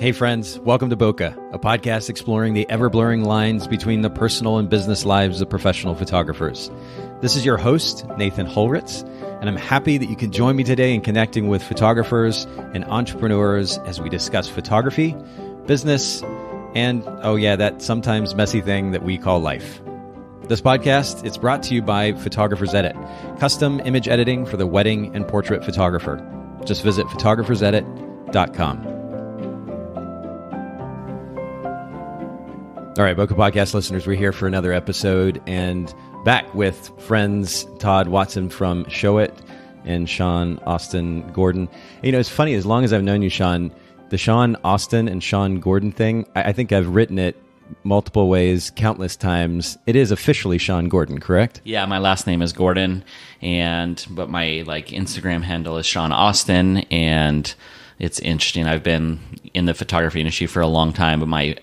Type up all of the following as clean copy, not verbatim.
Hey friends, welcome to Bokeh, a podcast exploring the ever-blurring lines between the personal and business lives of professional photographers. This is your host, Nathan Holritz, and I'm happy that you can join me today in connecting with photographers and entrepreneurs as we discuss photography, business, and, oh yeah, that sometimes messy thing that we call life. This podcast, it's brought to you by Photographer's Edit, custom image editing for the wedding and portrait photographer. Just visit photographersedit.com. All right, Bokeh Podcast listeners, we're here for another episode and back with friends Todd Watson from Showit and Shaun Austin Gordon. You know, it's funny, as long as I've known you, Shaun, the Shaun Austin and Shaun Gordon thing, I think I've written it multiple ways, countless times. It is officially Shaun Gordon, correct? Yeah, my last name is Gordon, but my Instagram handle is Shaun Austin, and it's interesting. I've been in the photography industry for a long time, but my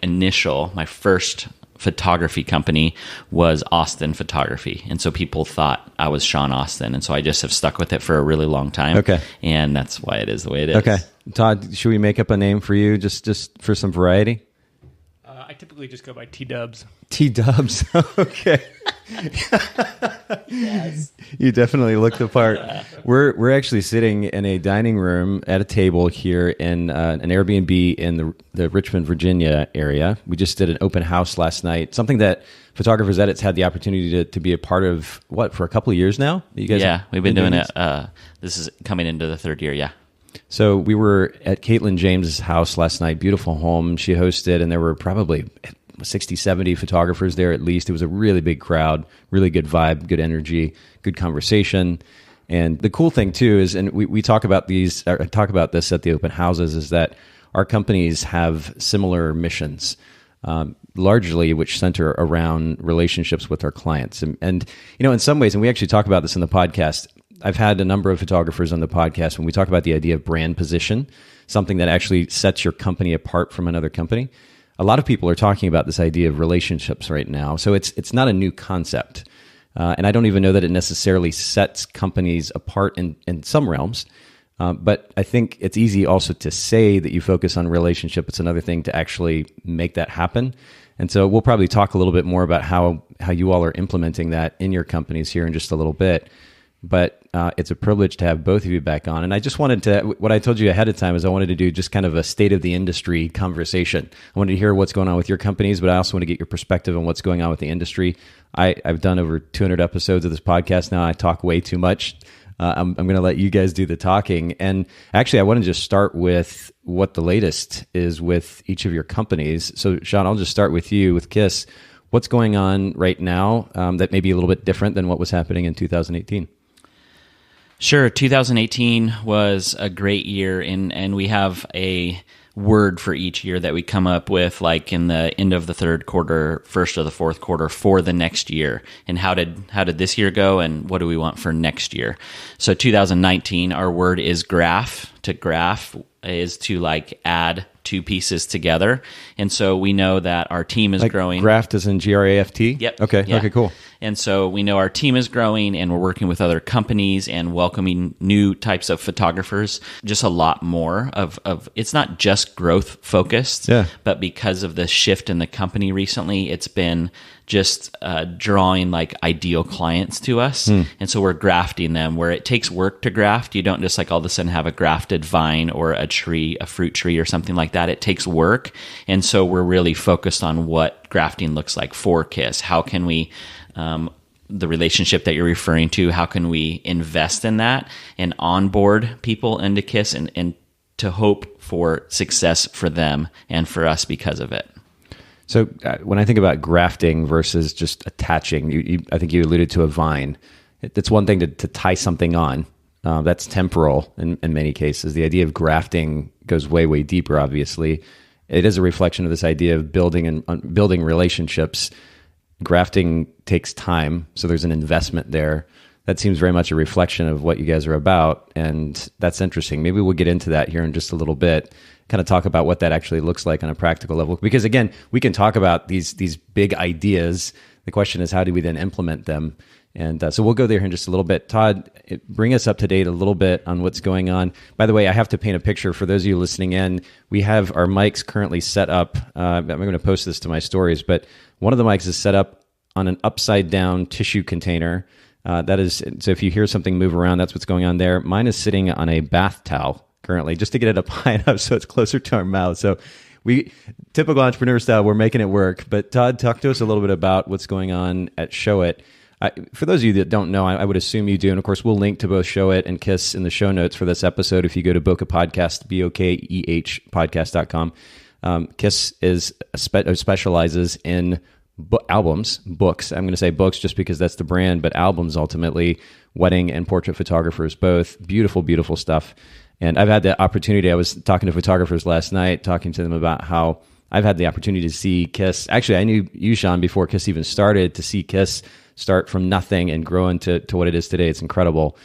first photography company was Austin Photography. And so people thought I was Shaun Austin. And so I just have stuck with it for a really long time. Okay. And that's why it is the way it is. Okay. Todd, should we make up a name for you just for some variety? I typically just go by T-dubs. T-dubs. Okay. Yes. You definitely look the part. We're actually sitting in a dining room at a table here in an Airbnb in the Richmond, Virginia area. We just did an open house last night, something that Photographer's Edit's had the opportunity to be a part of, for a couple of years now? You guys we've been doing it. This is coming into the third year, yeah. So we were at Caitlin James's house last night, beautiful home she hosted, and there were probably 60, 70 photographers there at least. It was a really big crowd, really good vibe, good energy, good conversation. And the cool thing too is, and we talk about this at the open houses, is that our companies have similar missions, largely which center around relationships with our clients. And you know, in some ways, and we actually talk about this in the podcast, I've had a number of photographers on the podcast when we talk about the idea of brand position, something that actually sets your company apart from another company. A lot of people are talking about this idea of relationships right now. So it's not a new concept. And I don't even know that it necessarily sets companies apart in some realms. But I think it's easy also to say that you focus on relationship. It's another thing to actually make that happen. And so we'll probably talk a little bit more about how you all are implementing that in your companies here in just a little bit. But it's a privilege to have both of you back on. And I just wanted to, what I told you ahead of time is I wanted to do just kind of a state of the industry conversation. I wanted to hear what's going on with your companies, but I also want to get your perspective on what's going on with the industry. I've done over 200 episodes of this podcast now. I talk way too much. I'm going to let you guys do the talking. And actually, I want to just start with what the latest is with each of your companies. So Shaun, I'll just start with you, with KISS. What's going on right now that may be a little bit different than what was happening in 2018? Sure. 2018 was a great year, and we have a word for each year that we come up with, like in the end of the third quarter, first of the fourth quarter for the next year. And how did this year go, and what do we want for next year? So 2019, our word is graph. To graph is to add two pieces together. And so we know that our team is growing. Graft is in G-R-A-F-T? Yep. Okay. Yeah. Okay, cool. And so we know our team is growing, and we're working with other companies and welcoming new types of photographers. Just a lot more of it's not just growth focused, but because of the shift in the company recently, it's been just drawing ideal clients to us. And so we're grafting them where it takes work to graft. You don't just all of a sudden have a grafted vine or a tree, a fruit tree or something like that. It takes work. And so we're really focused on what grafting looks like for KISS. How can we, the relationship that you're referring to, how can we invest in that and onboard people into KISS and to hope for success for them and for us because of it? So when I think about grafting versus just attaching, I think you alluded to a vine. It's one thing to tie something on. That's temporal in many cases. The idea of grafting goes way, way deeper, obviously. It is a reflection of this idea of building relationships. Grafting takes time, so there's an investment there. That seems very much a reflection of what you guys are about, and that's interesting. Maybe we'll get into that here in just a little bit, kind of talk about what that actually looks like on a practical level. Because again, we can talk about these big ideas. The question is, how do we then implement them? And so we'll go there in just a little bit. Todd, bring us up to date a little bit on what's going on. By the way, I have to paint a picture for those of you listening in. We have our mics currently set up. I'm going to post this to my stories, but one of the mics is set up on an upside down tissue container. That is, so if you hear something move around, that's what's going on there. Mine is sitting on a bath towel currently, just to get it up high enough so it's closer to our mouth. So typical entrepreneur style, we're making it work. But Todd, talk to us a little bit about what's going on at Showit. For those of you that don't know, I would assume you do. And of course, we'll link to both Showit and Kiss in the show notes for this episode. If you go to Bokeh Podcast, BOKEH podcast.com. Kiss specializes in books. I'm going to say books just because that's the brand, but albums ultimately, wedding and portrait photographers, both beautiful, beautiful stuff. And I've had the opportunity, I was talking to photographers last night, talking to them about how I've had the opportunity to see Kiss. Actually, I knew you, Shaun, before Kiss even started, to see Kiss start from nothing and grow into what it is today. It's incredible.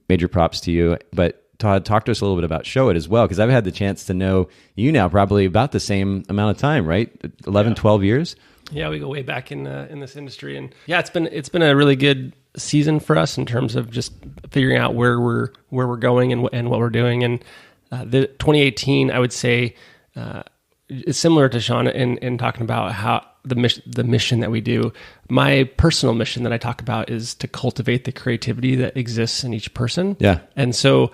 Major props to you. But Todd, talk to us a little bit about Showit as well, because I've had the chance to know you now probably about the same amount of time, right? 11, 12 years? Yeah, we go way back in this industry. And yeah, it's been a really good season for us in terms of just figuring out where we're going and what we're doing. And the 2018, I would say, is similar to Shaun in talking about how the mission that we do. My personal mission that I talk about is to cultivate the creativity that exists in each person. Yeah. And so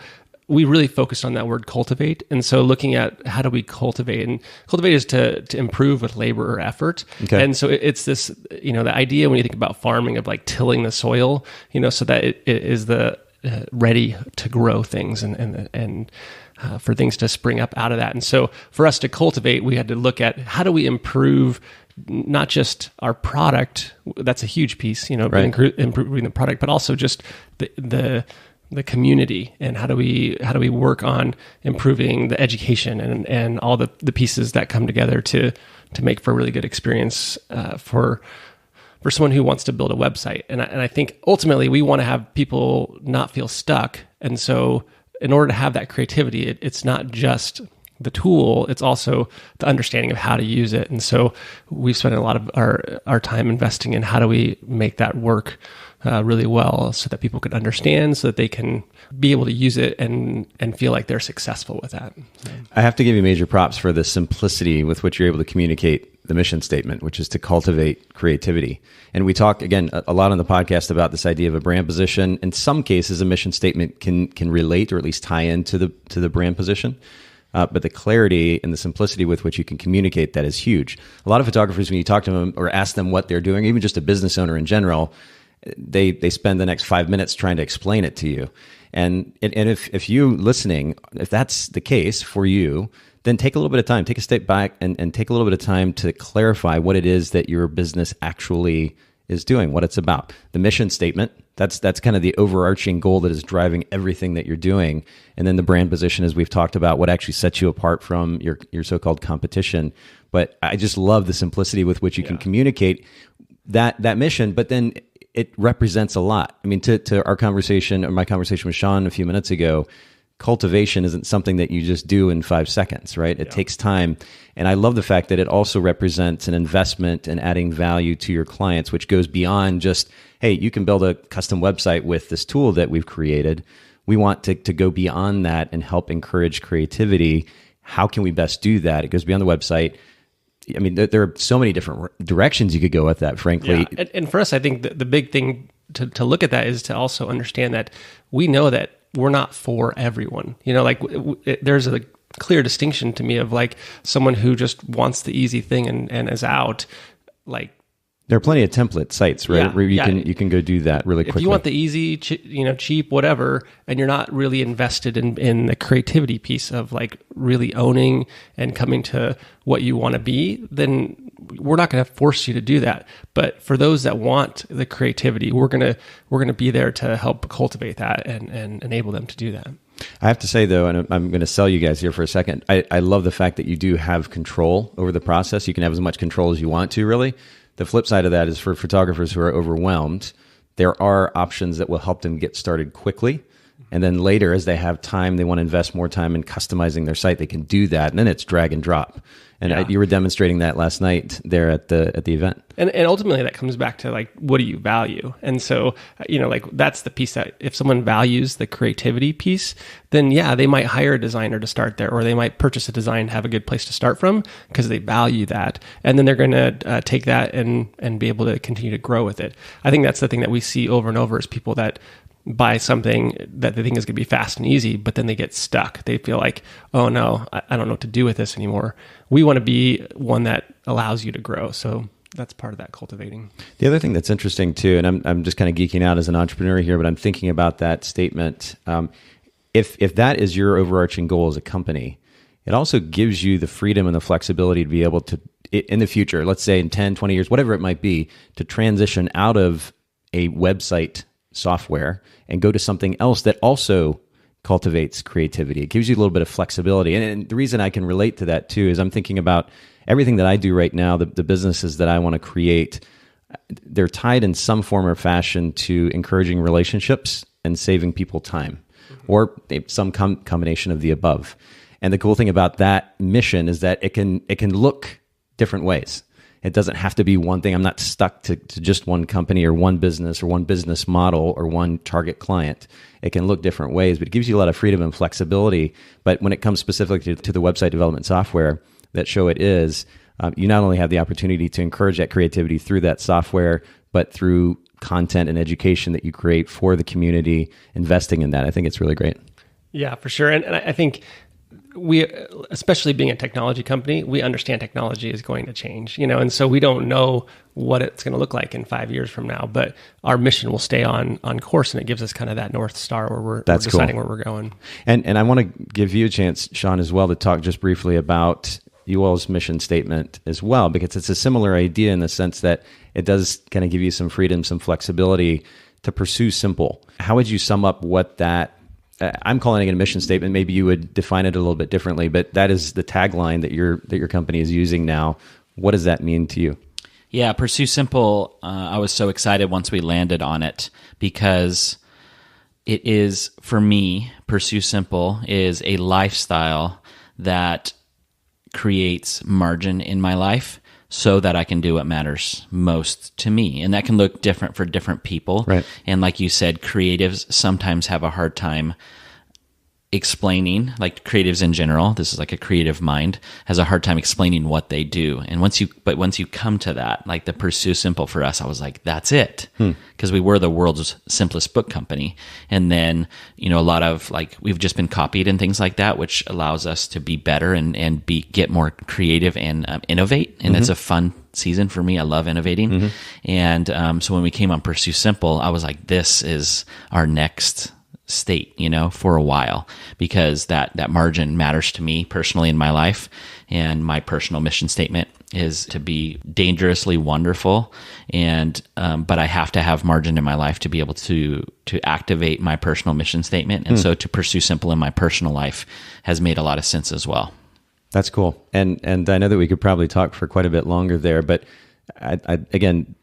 we really focused on that word cultivate. And so looking at how do we cultivate, and cultivate is to improve with labor or effort. Okay. And so it's this, the idea when you think about farming of like tilling the soil, so that it is the ready to grow things and for things to spring up out of that. And so for us to cultivate, we had to look at how do we improve not just our product, that's a huge piece, right. Improving the product, but also just the community, and how do we work on improving the education and all the pieces that come together to make for a really good experience for someone who wants to build a website. And I think ultimately we want to have people not feel stuck. And so in order to have that creativity, it's not just the tool, it's also the understanding of how to use it. And so we've spent a lot of our time investing in how do we make that work really well so that people can understand, so that they can be able to use it and feel like they're successful with that. I have to give you major props for the simplicity with which you're able to communicate the mission statement, which is to cultivate creativity. And we talk, again, a lot on the podcast about this idea of a brand position. In some cases, a mission statement can relate or at least tie into the brand position. But the clarity and the simplicity with which you can communicate that is huge. A lot of photographers, when you talk to them or ask them what they're doing, even just a business owner in general, they spend the next 5 minutes trying to explain it to you. And if you listening, if that's the case for you, then take a little bit of time, take a step back and take a little bit of time to clarify what it is that your business actually is doing, what it's about. The mission statement, that's kind of the overarching goal that is driving everything that you're doing. And then the brand position, as we've talked about, what actually sets you apart from your so-called competition. But I just love the simplicity with which you can communicate that mission, but then it represents a lot. I mean, to our conversation, or my conversation with Shaun a few minutes ago, cultivation isn't something that you just do in 5 seconds, right? It takes time. And I love the fact that it also represents an investment in adding value to your clients, which goes beyond just, hey, you can build a custom website with this tool that we've created. We want to go beyond that and help encourage creativity. How can we best do that? It goes beyond the website. I mean, there are so many different directions you could go with that, frankly. Yeah. And for us, I think the big thing to look at that is to also understand that we know that we're not for everyone. There's a clear distinction to me of like someone who just wants the easy thing and is out. Like, there are plenty of template sites, right? Where you can go do that really quickly. If you want the easy, cheap, whatever, and you're not really invested in the creativity piece of like really owning and coming to what you want to be, then we're not going to force you to do that. But for those that want the creativity, we're gonna be there to help cultivate that and enable them to do that. I have to say, though, and I'm going to sell you guys here for a second, I love the fact that you do have control over the process. You can have as much control as you want to, really. The flip side of that is for photographers who are overwhelmed, there are options that will help them get started quickly And then later, as they have time, they want to invest more time in customizing their site. They can do that, and then it's drag and drop. And you were demonstrating that last night there at the event. And ultimately, that comes back to like, what do you value? And so, like that's the piece that if someone values the creativity piece, then they might hire a designer to start there, or they might purchase a design, have a good place to start from because they value that, and then they're going to take that and be able to continue to grow with it. I think that's the thing that we see over and over is people that buy something that they think is going to be fast and easy, but then they get stuck. They feel like, oh no, I don't know what to do with this anymore. We want to be one that allows you to grow. So that's part of that cultivating. The other thing that's interesting too, and I'm just kind of geeking out as an entrepreneur here, but I'm thinking about that statement. If that is your overarching goal as a company, it also gives you the freedom and the flexibility to be able to, in the future, let's say in 10, 20 years, whatever it might be, to transition out of a website software and go to something else that also cultivates creativity. It gives you a little bit of flexibility. And the reason I can relate to that too is I'm thinking about everything that I do right now, the businesses that I want to create, they're tied in some form or fashion to encouraging relationships and saving people time, or some combination of the above. And the cool thing about that mission is that it can look different ways. It doesn't have to be one thing. I'm not stuck to just one company or one business model or one target client. It can look different ways, but it gives you a lot of freedom and flexibility. But when it comes specifically to the website development software that Showit is, you not only have the opportunity to encourage that creativity through that software, but through content and education that you create for the community, investing in that. I think it's really great. Yeah, for sure. And I think we, especially being a technology company, we understand technology is going to change, and so we don't know what it's going to look like in 5 years from now, but our mission will stay on course, and it gives us kind of that North Star where we're deciding where we're going. And I want to give you a chance, Shaun, as well, to talk just briefly about you all's mission statement as well, because it's a similar idea in the sense that it does kind of give you some freedom, some flexibility to pursue simple. How would you sum up what that, I'm calling it a mission statement. Maybe you would define it a little bit differently, but that is the tagline that your company is using now. What does that mean to you? Yeah, pursue simple. I was so excited once we landed on it because it is, for me, pursue simple is a lifestyle that creates margin in my life so that I can do what matters most to me. And that can look different for different people. Right. And like you said, creatives sometimes have a hard time explaining, like creatives in general, this is like a creative mind, has a hard time explaining what they do. And once you come to that, like the pursue simple for us, I was like, that's it. Because we were the world's simplest book company. And then, a lot of like, we've just been copied and things like that, which allows us to be better and get more creative and innovate. And it's a fun season for me. I love innovating. And so when we came on Pursue Simple, I was like, this is our next state, for a while, because that margin matters to me personally in my life. And my personal mission statement is to be dangerously wonderful. And, but I have to have margin in my life to be able to activate my personal mission statement. And so to pursue simple in my personal life has made a lot of sense as well. That's cool. And I know that we could probably talk for quite a bit longer there, but I again,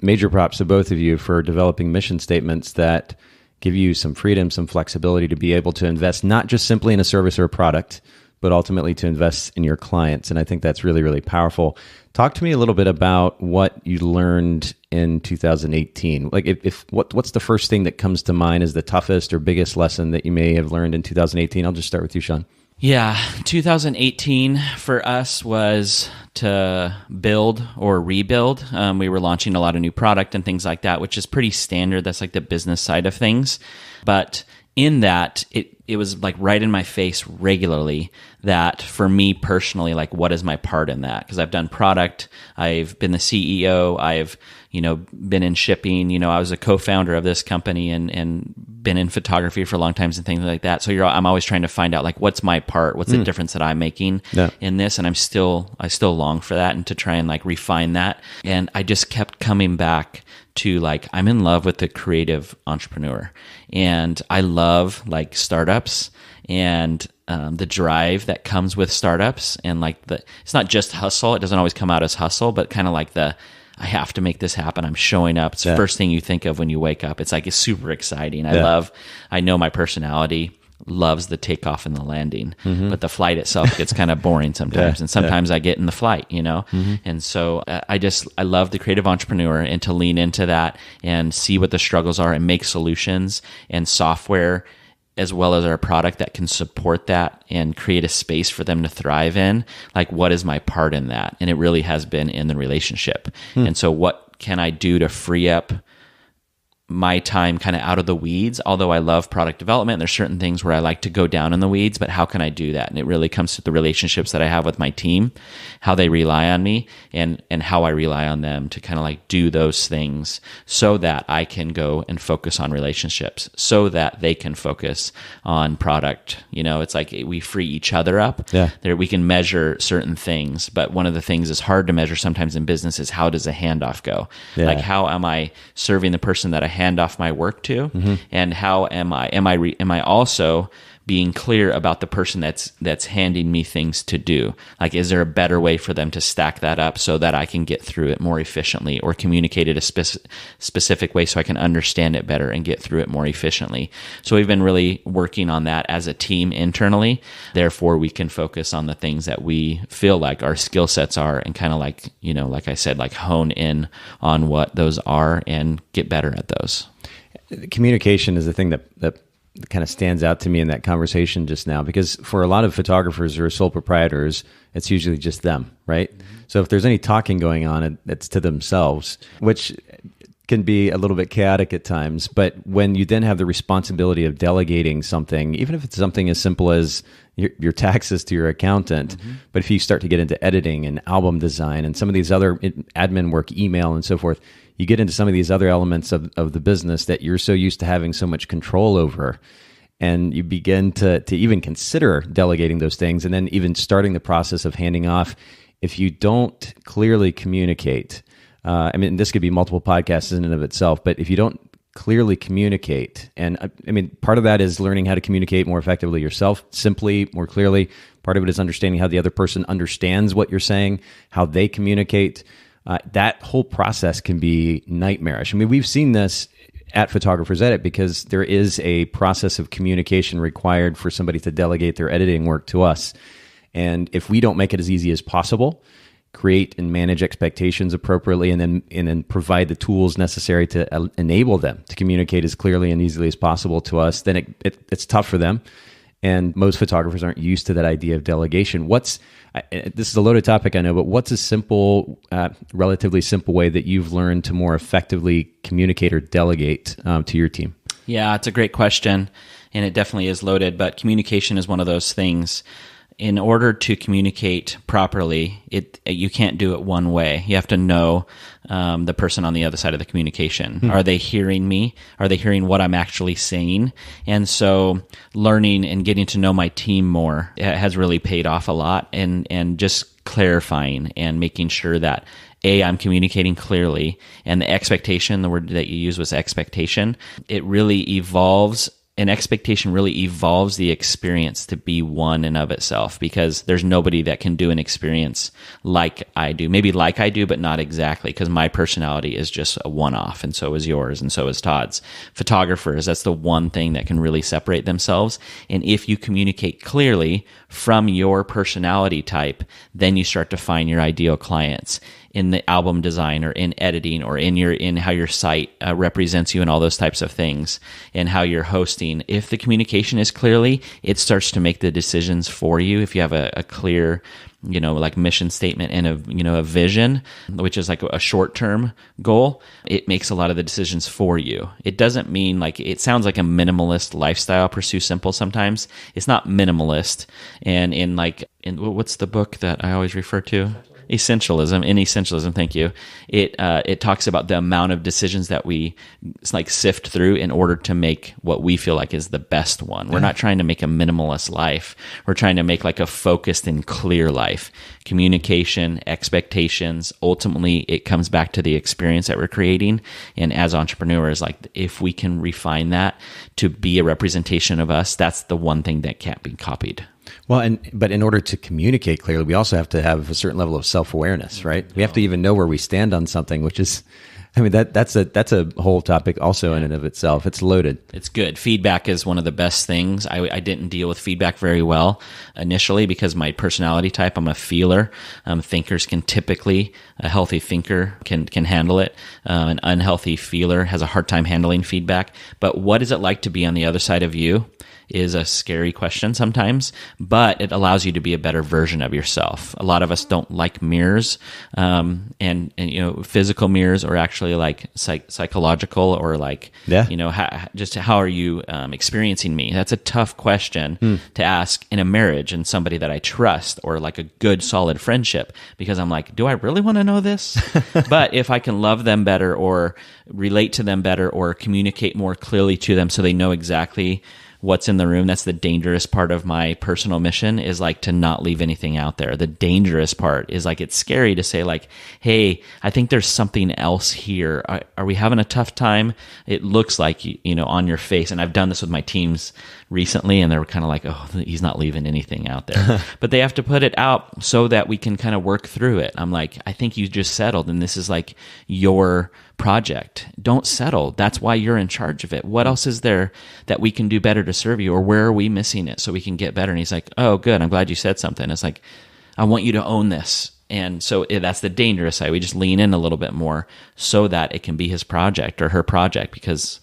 major props to both of you for developing mission statements that give you some freedom, some flexibility to be able to invest not just simply in a service or a product, but ultimately to invest in your clients. And I think that's really, really powerful. Talk to me a little bit about what you learned in 2018. Like what's the first thing that comes to mind as the toughest or biggest lesson that you may have learned in 2018? I'll just start with you, Shaun. Yeah, 2018 for us was to build or rebuild. We were launching a lot of new product and things like that, which is pretty standard. That's like the business side of things. But in that, it was like right in my face regularly that for me personally, like what is my part in that? Because I've done product, I've been the CEO, I've been in shipping, I was a co-founder of this company and been in photography for a long time and things like that. So I'm always trying to find out like what's my part, what's the difference that I'm making in this, and I still long for that and to try and like refine that. And I just kept coming back to like I'm in love with the creative entrepreneur, and I love like startups and the drive that comes with startups, and like it's not just hustle. It doesn't always come out as hustle, but kind of like I have to make this happen. I'm showing up. It's the first thing you think of when you wake up. It's like, it's super exciting. I know my personality loves the takeoff and the landing, but the flight itself gets kind of boring sometimes. And sometimes I get in the flight, And so I love the creative entrepreneur, and to lean into that and see what the struggles are and make solutions and software, as well as our product that can support that and create a space for them to thrive in. Like, what is my part in that? And it really has been in the relationship. And so what can I do to free up my time kind of out of the weeds? Although I love product development, there's certain things where I like to go down in the weeds, but how can I do that? And it really comes to the relationships that I have with my team, how they rely on me, and how I rely on them to kind of like do those things so that I can go and focus on relationships, so that they can focus on product. It's like we free each other up. There, we can measure certain things, but one of the things is hard to measure sometimes in business is, how does a handoff go? Like, how am I serving the person that I hand off my work to, and how am I also being clear about the person that's handing me things to do? Like, is there a better way for them to stack that up so that I can get through it more efficiently, or communicate it a specific way so I can understand it better and get through it more efficiently? So we've been really working on that as a team internally. Therefore, we can focus on the things that we feel like our skill sets are, and kind of like, like I said, like hone in on what those are and get better at those. Communication is the thing that kind of stands out to me in that conversation just now, because for a lot of photographers or sole proprietors, it's usually just them, right? So if there's any talking going on, it's to themselves, which can be a little bit chaotic at times. But when you then have the responsibility of delegating something, even if it's something as simple as your taxes to your accountant, but if you start to get into editing and album design and some of these other admin work, email and so forth, you get into some of these other elements of the business that you're so used to having so much control over, and you begin to even consider delegating those things, and then even starting the process of handing off. If you don't clearly communicate, this could be multiple podcasts in and of itself, but if you don't clearly communicate, and part of that is learning how to communicate more effectively yourself, simply, more clearly. Part of it is understanding how the other person understands what you're saying, how they communicate. That whole process can be nightmarish. We've seen this at Photographers Edit, because there is a process of communication required for somebody to delegate their editing work to us. And if we don't make it as easy as possible, create and manage expectations appropriately, and then provide the tools necessary to enable them to communicate as clearly and easily as possible to us, then it's tough for them. And most photographers aren't used to that idea of delegation. This is a loaded topic, I know, but what's a simple, relatively simple way that you've learned to more effectively communicate or delegate to your team? Yeah, it's a great question, and it definitely is loaded, but communication is one of those things. In order to communicate properly, you can't do it one way. You have to know the person on the other side of the communication. Are they hearing me? Are they hearing what I'm actually saying? And so learning and getting to know my team more has really paid off a lot, and just clarifying and making sure that I'm communicating clearly, and the expectation, the word that you used was expectation, it really evolves. An expectation really evolves the experience to be one in of itself, because there's nobody that can do an experience like I do. Maybe like I do, but not exactly, because my personality is just a one-off, and so is yours, and so is Todd's. Photographers, that's the one thing that can really separate themselves. And if you communicate clearly from your personality type, then you start to find your ideal clients in the album design, or in editing, or in how your site represents you, and all those types of things, and how you're hosting. If the communication is clearly, it starts to make the decisions for you. If you have a clear, like mission statement and a vision, which is like a short-term goal, it makes a lot of the decisions for you. It doesn't mean, like, it sounds like a minimalist lifestyle, pursue simple sometimes. It's not minimalist. And in what's the book that I always refer to? Essentialism, thank you. It talks about the amount of decisions that we sift through in order to make what we feel like is the best one. We're not trying to make a minimalist life. We're trying to make like a focused and clear life. Communication, expectations, ultimately it comes back to the experience that we're creating. And as entrepreneurs, like, if we can refine that to be a representation of us, that's the one thing that can't be copied. Well, but in order to communicate clearly, we also have to have a certain level of self-awareness, right? We have to even know where we stand on something, which is, I mean, that's a whole topic also in and of itself. It's loaded. It's good. Feedback is one of the best things. I didn't deal with feedback very well initially because my personality type, I'm a feeler. Thinkers can typically, a healthy thinker can handle it. An unhealthy feeler has a hard time handling feedback. But what is it like to be on the other side of you is a scary question sometimes, but it allows you to be a better version of yourself. A lot of us don't like mirrors, and physical mirrors, or actually like psychological, or like, how are you experiencing me? That's a tough question to ask in a marriage and somebody that I trust, or like a good solid friendship, because I'm like, do I really want to know this? But if I can love them better, or relate to them better, or communicate more clearly to them so they know exactly what's in the room. That's the dangerous part of my personal mission, is like to not leave anything out there. The dangerous part is like, it's scary to say like, hey, I think there's something else here. Are we having a tough time? It looks like, on your face. And I've done this with my teams recently, and they're kind of like, oh, he's not leaving anything out there. But they have to put it out so that we can kind of work through it. I'm like, I think you just settled, and this is like your project. Don't settle. That's why you're in charge of it. What else is there that we can do better to serve you, or where are we missing it so we can get better? And he's like, oh, good. I'm glad you said something. It's like, I want you to own this. And so that's the dangerous side. We just lean in a little bit more so that it can be his project or her project, because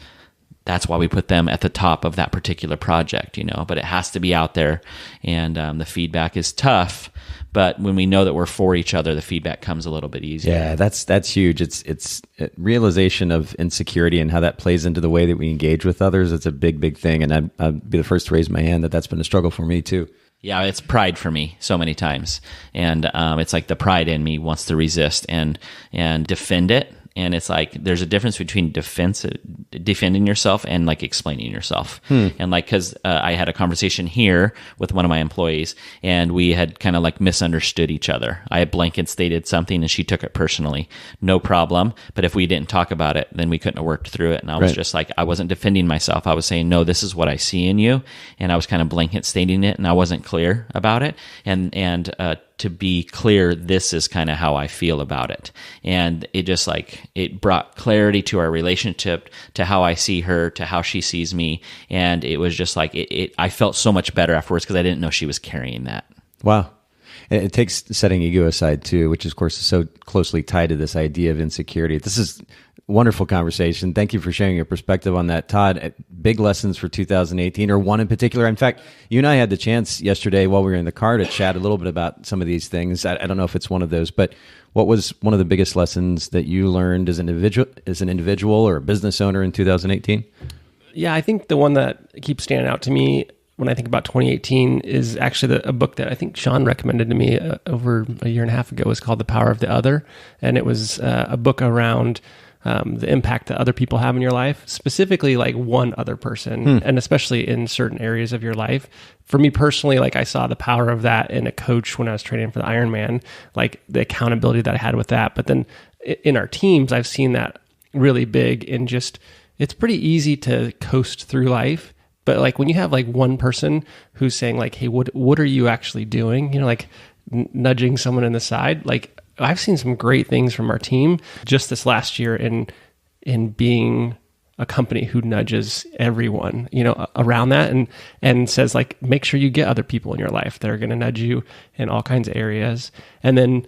that's why we put them at the top of that particular project, but it has to be out there. And the feedback is tough, but when we know that we're for each other, the feedback comes a little bit easier. Yeah, that's huge. It's realization of insecurity and how that plays into the way that we engage with others. It's a big, big thing. And I'd be the first to raise my hand that's been a struggle for me too. Yeah, it's pride for me so many times. And it's like the pride in me wants to resist and defend it. And it's like, there's a difference between defending yourself and like explaining yourself. And like, cause I had a conversation here with one of my employees, and we had kind of like misunderstood each other. I had blanket stated something and she took it personally. No problem. But if we didn't talk about it, then we couldn't have worked through it. And I was just like, I wasn't defending myself. I was saying, no, this is what I see in you. And I was kind of blanket stating it, and I wasn't clear about it. And to be clear, this is kind of how I feel about it. And it just like, it brought clarity to our relationship, to how I see her, to how she sees me. And it was just like, I felt so much better afterwards, because I didn't know she was carrying that. Wow. It takes setting ego aside too, which of course is so closely tied to this idea of insecurity. This is wonderful conversation. Thank you for sharing your perspective on that, Todd. Big lessons for 2018, or one in particular. In fact, you and I had the chance yesterday while we were in the car to chat a little bit about some of these things. I don't know if it's one of those, but what was one of the biggest lessons that you learned as an individual or a business owner in 2018? Yeah, I think the one that keeps standing out to me when I think about 2018 is actually a book that I think Shaun recommended to me over a year and a half ago. It's called The Power of the Other. And it was a book around the impact that other people have in your life, specifically like one other person, and especially in certain areas of your life. For me personally, like I saw the power of that in a coach when I was training for the Ironman, like the accountability that I had with that. But then in our teams, I've seen that really big in just, it's pretty easy to coast through life. But like when you have like one person who's saying like, hey, what are you actually doing? Like nudging someone in the side, like I've seen some great things from our team just this last year in being a company who nudges everyone, around that and says like, make sure you get other people in your life that are going to nudge you in all kinds of areas. And then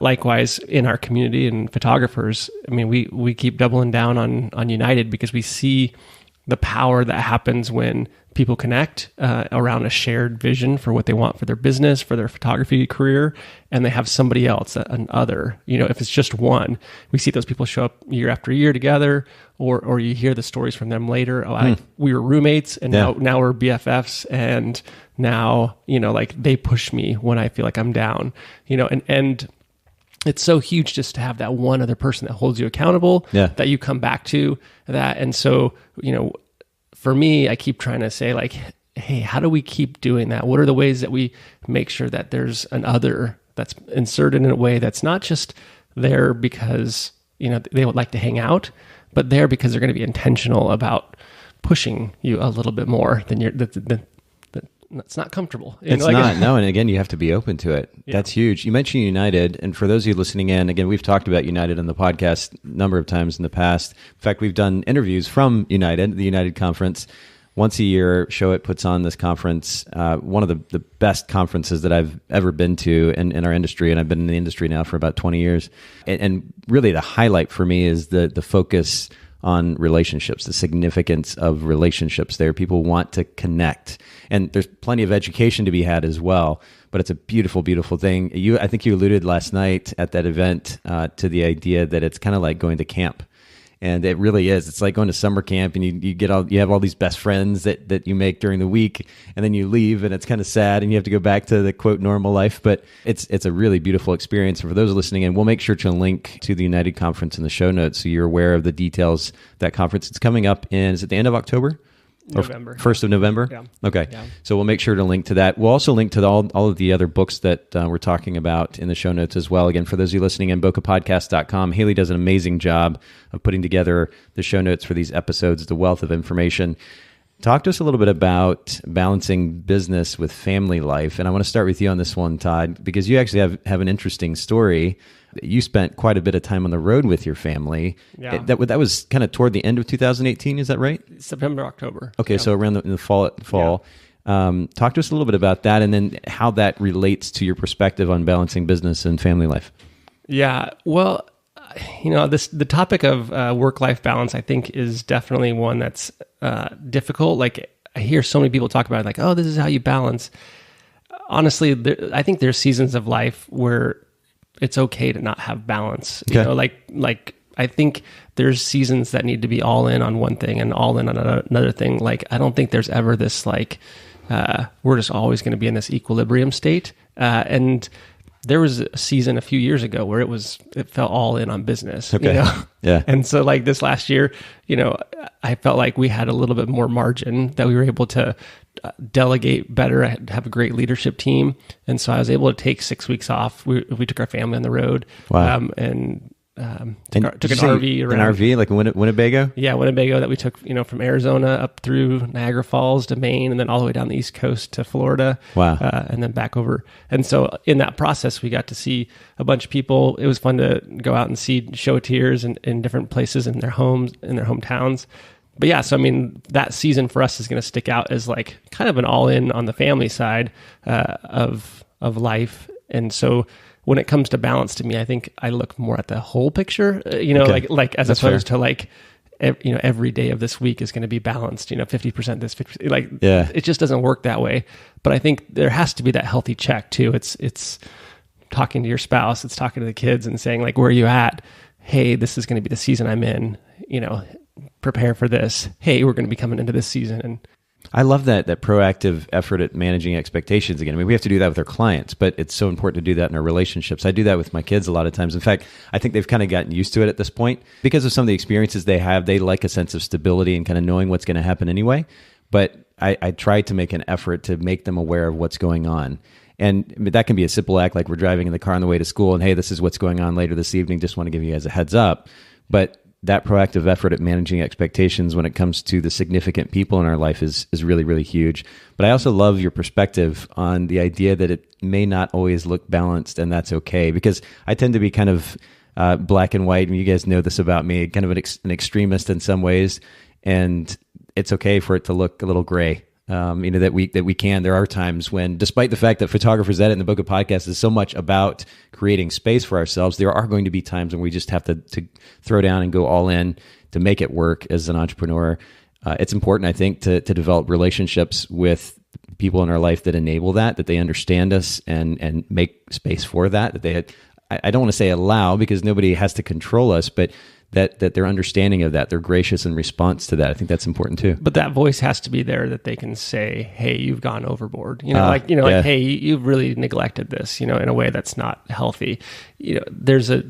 likewise in our community and photographers, I mean, we keep doubling down on United, because we see the power that happens when people connect around a shared vision for what they want for their business, for their photography career, and they have somebody else, an other. If it's just one, we see those people show up year after year together, or you hear the stories from them later. Like we were roommates, and now we're BFFs, and now like they push me when I feel like I'm down. And it's so huge just to have that one other person that holds you accountable, that you come back to that. And so, for me, I keep trying to say like, hey, how do we keep doing that? What are the ways that we make sure that there's an other that's inserted in a way that's not just there because, they would like to hang out, but there because they're going to be intentional about pushing you a little bit more than comfortable. It's not. No, and again, you have to be open to it. Yeah. That's huge. You mentioned United, and for those of you listening in, again, we've talked about United on the podcast a number of times in the past. In fact, we've done interviews from United, the United Conference. Once a year, Showit puts on this conference, one of the best conferences that I've ever been to in our industry, and I've been in the industry now for about 20 years. And really the highlight for me is the focus on relationships, the significance of relationships there. People want to connect. And there's plenty of education to be had as well, but it's a beautiful, beautiful thing. I think you alluded last night at that event to the idea that it's kind of like going to camp. And it really is. It's like going to summer camp, and you have all these best friends that you make during the week, and then you leave, and it's kind of sad, and you have to go back to the quote normal life. But it's a really beautiful experience. And for those listening in, we'll make sure to link to the United Conference in the show notes so you're aware of the details of that conference. It's coming up is it the end of October? November. 1st of November? Yeah. Okay. Yeah. So we'll make sure to link to that. We'll also link to all of the other books that we're talking about in the show notes as well. Again, for those of you listening in, bokehpodcast.com. Haley does an amazing job of putting together the show notes for these episodes. It's a wealth of information. Talk to us a little bit about balancing business with family life. And I want to start with you on this one, Todd, because you actually have an interesting story. You spent quite a bit of time on the road with your family. Yeah. That was kind of toward the end of 2018, is that right? September, October. Okay, so around in the fall. Yeah. Talk to us a little bit about that, and then how that relates to your perspective on balancing business and family life. Yeah, well, the topic of work-life balance, I think, is definitely one that's difficult. Like, I hear so many people talk about it, like, oh, this is how you balance. Honestly, I think there's seasons of life where it's okay to not have balance. Okay. Like I think there's seasons that need to be all in on one thing and all in on another thing. Like, I don't think there's ever this we're just always going to be in this equilibrium state. And there was a season a few years ago where it felt all in on business. Okay. Yeah. And so like this last year, I felt like we had a little bit more margin, that we were able to delegate better. I have a great leadership team. And so I was able to take 6 weeks off. We took our family on the road. Wow. Took an RV around. An RV, like Winnebago? Yeah, Winnebago, that we took, from Arizona up through Niagara Falls to Maine, and then all the way down the East Coast to Florida. Wow. And then back over. And so in that process, we got to see a bunch of people. It was fun to go out and see Showitiers in different places in their homes, in their hometowns. But yeah, so I mean, that season for us is going to stick out as like kind of an all-in on the family side of life. And so when it comes to balance, to me, I think I look more at the whole picture, Okay. like as That's opposed fair. to like, every day of this week is going to be balanced, 50% this, 50%, like, Yeah. It just doesn't work that way. But I think there has to be that healthy check too. It's talking to your spouse, it's talking to the kids and saying like, where are you at? Hey, this is going to be the season I'm in, prepare for this. Hey, we're going to be coming into this season. And I love that proactive effort at managing expectations again. I mean, we have to do that with our clients, but it's so important to do that in our relationships. I do that with my kids a lot of times. In fact, I think they've kind of gotten used to it at this point because of some of the experiences they have. They like a sense of stability and kind of knowing what's going to happen anyway. But I try to make an effort to make them aware of what's going on. And that can be a simple act, like we're driving in the car on the way to school and, hey, this is what's going on later this evening. Just want to give you guys a heads up. But that proactive effort at managing expectations when it comes to the significant people in our life is really, really huge. But I also love your perspective on the idea that it may not always look balanced, and that's okay. Because I tend to be kind of black and white, and you guys know this about me, kind of an extremist in some ways, and it's okay for it to look a little gray. That we can. There are times when, despite the fact that Photographers Edit and the Bokeh Podcast is so much about creating space for ourselves, there are going to be times when we just have to throw down and go all in to make it work as an entrepreneur. It's important, I think, to develop relationships with people in our life that enable that they understand us and make space for that I don't want to say allow, because nobody has to control us, but that they're understanding of that, they're gracious in response to that. I think that's important too. But that voice has to be there that they can say, "Hey, you've gone overboard." Yeah. Like, "Hey, you've really neglected this." In a way that's not healthy. There's a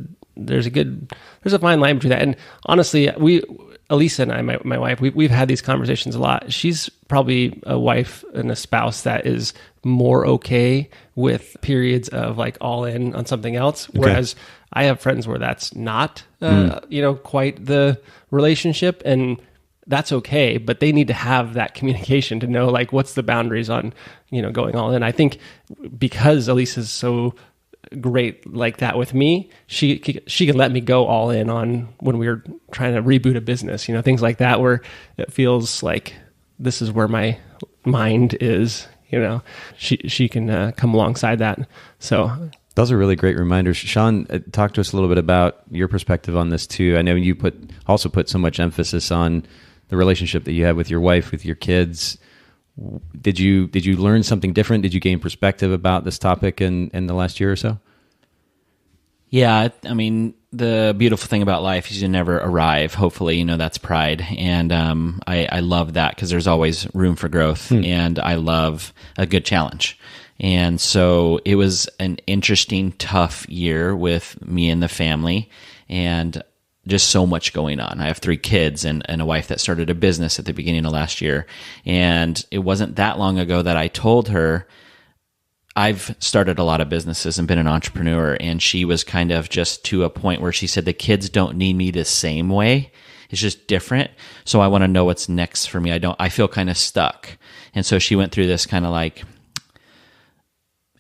fine line between that. And honestly, Elisa and I, my wife, we've had these conversations a lot. She's probably a wife and a spouse that is more okay with periods of like all in on something else, whereas I have friends where that's not, quite the relationship. And that's okay, but they need to have that communication to know like what's the boundaries on, going all in. I think because Elise is so great like that with me, she can let me go all in on when we're trying to reboot a business, things like that, where it feels like this is where my mind is, she can come alongside that. So those are really great reminders. Shaun, talk to us a little bit about your perspective on this too. I know you also put so much emphasis on the relationship that you have with your wife, with your kids. Did you learn something different? Did you gain perspective about this topic in the last year or so? Yeah, I mean, the beautiful thing about life is you never arrive. Hopefully, that's pride. And I love that because there's always room for growth, and I love a good challenge. And so it was an interesting, tough year with me and the family, and just so much going on. I have 3 kids and a wife that started a business at the beginning of last year. And it wasn't that long ago that I told her, I've started a lot of businesses and been an entrepreneur. And she was kind of just to a point where she said, the kids don't need me the same way. It's just different. So I want to know what's next for me. I feel kind of stuck. And so she went through this kind of like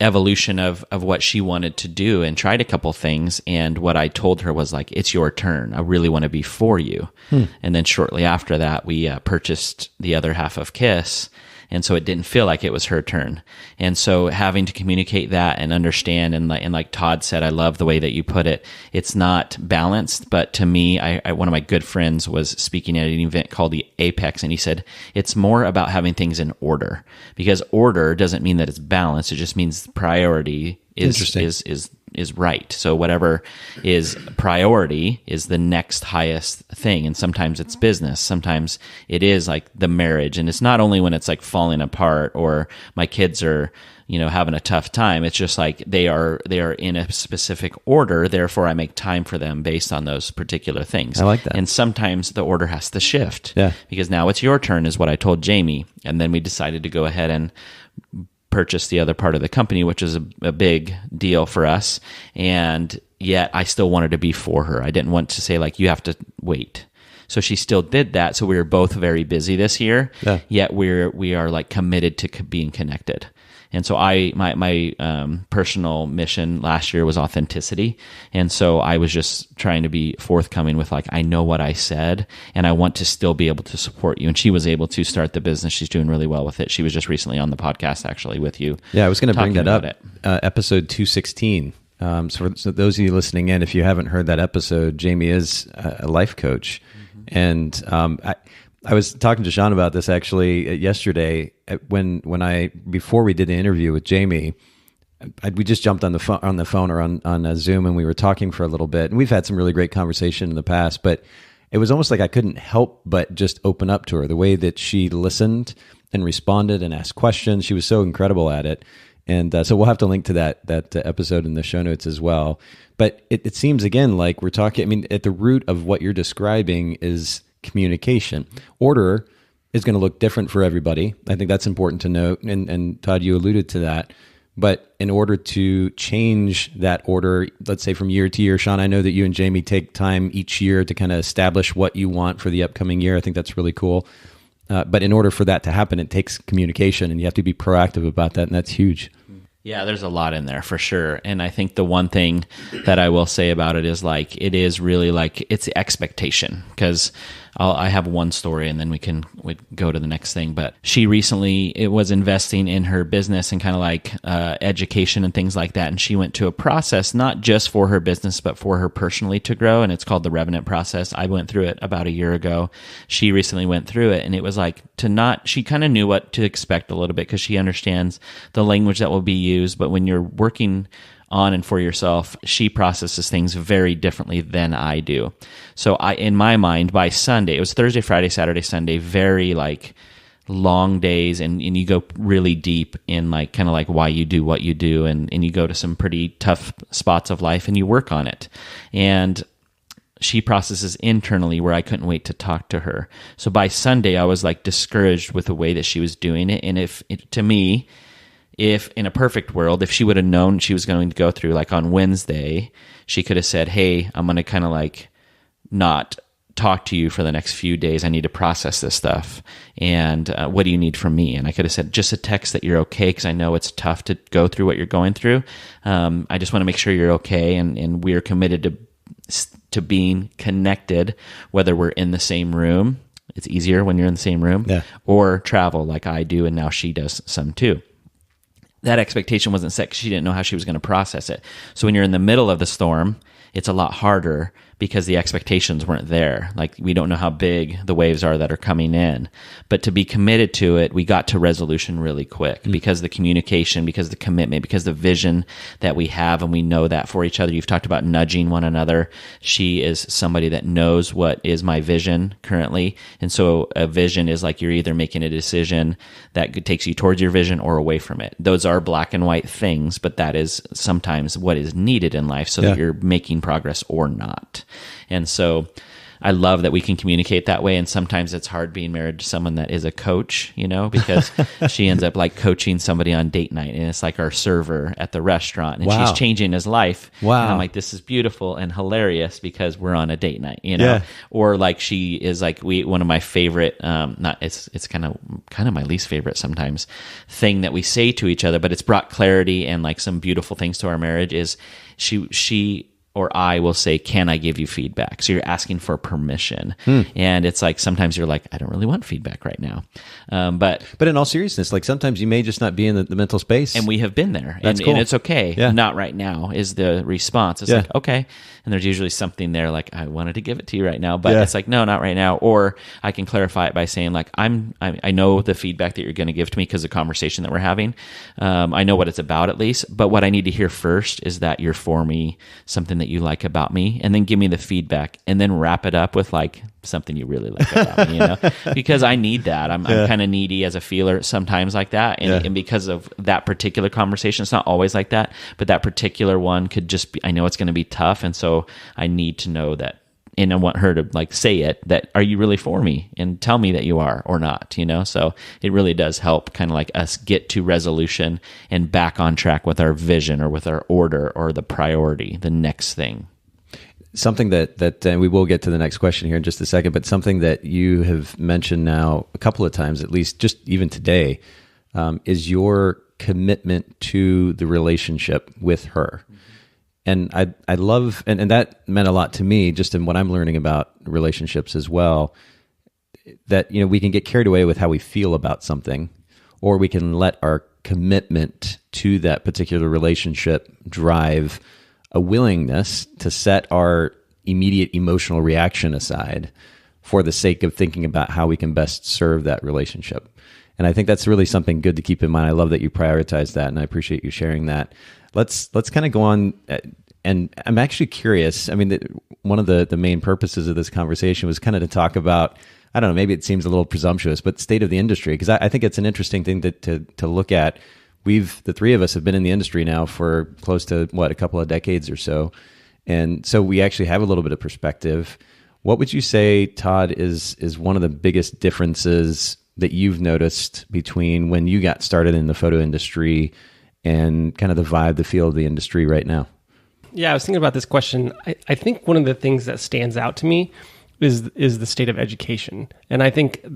evolution of what she wanted to do and tried a couple things. And what I told her was like, it's your turn. I really want to be for you. And then shortly after that, we purchased the other half of KISS. And so it didn't feel like it was her turn. And so having to communicate that and understand, and like Todd said, I love the way that you put it. It's not balanced, but to me, one of my good friends was speaking at an event called the Apex, and he said, it's more about having things in order, because order doesn't mean that it's balanced. It just means priority is right. So whatever is priority is the next highest thing. And sometimes it's business. Sometimes it is like the marriage. And it's not only when it's like falling apart or my kids are, having a tough time. It's just like they are in a specific order. Therefore I make time for them based on those particular things. I like that. And sometimes the order has to shift. Yeah. Because now it's your turn is what I told Jamie. And then we decided to go ahead and purchase the other part of the company, which is a big deal for us. And yet I still wanted to be for her. I didn't want to say like, you have to wait. So she still did that. So we were both very busy this year, yet we are like committed to being connected. And so my personal mission last year was authenticity. And so I was just trying to be forthcoming with like, I know what I said and I want to still be able to support you. And she was able to start the business. She's doing really well with it. She was just recently on the podcast actually with you. Yeah, I was going to bring that up. Episode 216. So for those of you listening in, if you haven't heard that episode, Jamie is a life coach. And I was talking to Shaun about this actually yesterday before we did the interview with Jamie. We just jumped on the phone or on Zoom, and we were talking for a little bit. And we've had some really great conversation in the past, but it was almost like I couldn't help but just open up to her. The way that she listened and responded and asked questions, she was so incredible at it. And so we'll have to link to that episode in the show notes as well. But it seems again like we're talking. I mean, at the root of what you're describing is communication. Order is going to look different for everybody. I think that's important to note. And Todd, you alluded to that. But in order to change that order, let's say from year to year, Shaun, I know that you and Jamie take time each year to kind of establish what you want for the upcoming year. I think that's really cool. But in order for that to happen, it takes communication, and you have to be proactive about that. And that's huge. Yeah, there's a lot in there for sure. And I think the one thing that I will say about it is like, it is really like, it's expectation. Because I have one story and then we go to the next thing. But she recently was investing in her business and kind of like education and things like that. And she went to a process, not just for her business, but for her personally to grow. And it's called the Revenant process. I went through it about a year ago. She recently went through it, and it was like she kind of knew what to expect a little bit because she understands the language that will be used. But when you're working on and for yourself, she processes things very differently than I do. So in my mind, by Sunday, it was Thursday, Friday, Saturday, Sunday, very like long days, and you go really deep in like kind of like why you do what you do, and you go to some pretty tough spots of life and you work on it. And she processes internally where I couldn't wait to talk to her. So by Sunday, I was like discouraged with the way that she was doing it. And if in a perfect world, if she would have known she was going to go through, like on Wednesday, she could have said, hey, I'm going to kind of like not talk to you for the next few days. I need to process this stuff. And what do you need from me? And I could have said just a text that you're okay, because I know it's tough to go through what you're going through. I just want to make sure you're okay. And we are committed to being connected, whether we're in the same room. It's easier when you're in the same room, or travel like I do. And now she does some too. That expectation wasn't set because she didn't know how she was going to process it. So when you're in the middle of the storm, it's a lot harder because the expectations weren't there. Like, we don't know how big the waves are that are coming in. But to be committed to it, we got to resolution really quick because the communication, because the commitment, because the vision that we have, and we know that for each other. You've talked about nudging one another. She is somebody that knows what is my vision currently. And so a vision is like you're either making a decision that takes you towards your vision or away from it. Those are black and white things, but that is sometimes what is needed in life so that you're making progress or not. And so I love that we can communicate that way. And sometimes it's hard being married to someone that is a coach, because she ends up like coaching somebody on date night, and it's like our server at the restaurant, and she's changing his life. Wow. And I'm like, this is beautiful and hilarious because we're on a date night, or like she is like, one of my favorite, it's kind of my least favorite sometimes thing that we say to each other, but it's brought clarity and like some beautiful things to our marriage is she or I will say, can I give you feedback? So you're asking for permission. And it's like, sometimes you're like, I don't really want feedback right now. But in all seriousness, like sometimes you may just not be in the mental space. And we have been there. That's cool. And it's okay. Yeah. Not right now is the response. It's like, okay. And there's usually something there like, I wanted to give it to you right now, but it's like, no, not right now. Or I can clarify it by saying like, I know the feedback that you're going to give to me because of the conversation that we're having. I know what it's about at least, but what I need to hear first is that you're for me, something that you like about me, and then give me the feedback, and then wrap it up with like something you really like about me, because I need that. I'm kind of needy as a feeler sometimes like that. And because of that particular conversation, it's not always like that, but that particular one could just be, I know it's going to be tough. And so I need to know that, and I want her to like say it, that are you really for me, and tell me that you are or not, so it really does help kind of like us get to resolution and back on track with our vision or with our order or the priority, the next thing. Something that we will get to the next question here in just a second, but something that you have mentioned now a couple of times, at least just even today, is your commitment to the relationship with her. And I love, and that meant a lot to me just in what I'm learning about relationships as well, that, we can get carried away with how we feel about something, or we can let our commitment to that particular relationship drive a willingness to set our immediate emotional reaction aside for the sake of thinking about how we can best serve that relationship. And I think that's really something good to keep in mind. I love that you prioritize that, and I appreciate you sharing that. Let's kind of go on, and I'm actually curious. I mean, one of the main purposes of this conversation was kind of to talk about, I don't know, maybe it seems a little presumptuous, but state of the industry, because I think it's an interesting thing to look at. The three of us have been in the industry now for close to, a couple of decades or so. And so we actually have a little bit of perspective. What would you say, Todd, is one of the biggest differences that you've noticed between when you got started in the photo industry and kind of the vibe, the feel of the industry right now? Yeah, I was thinking about this question. I think one of the things that stands out to me is the state of education. And I think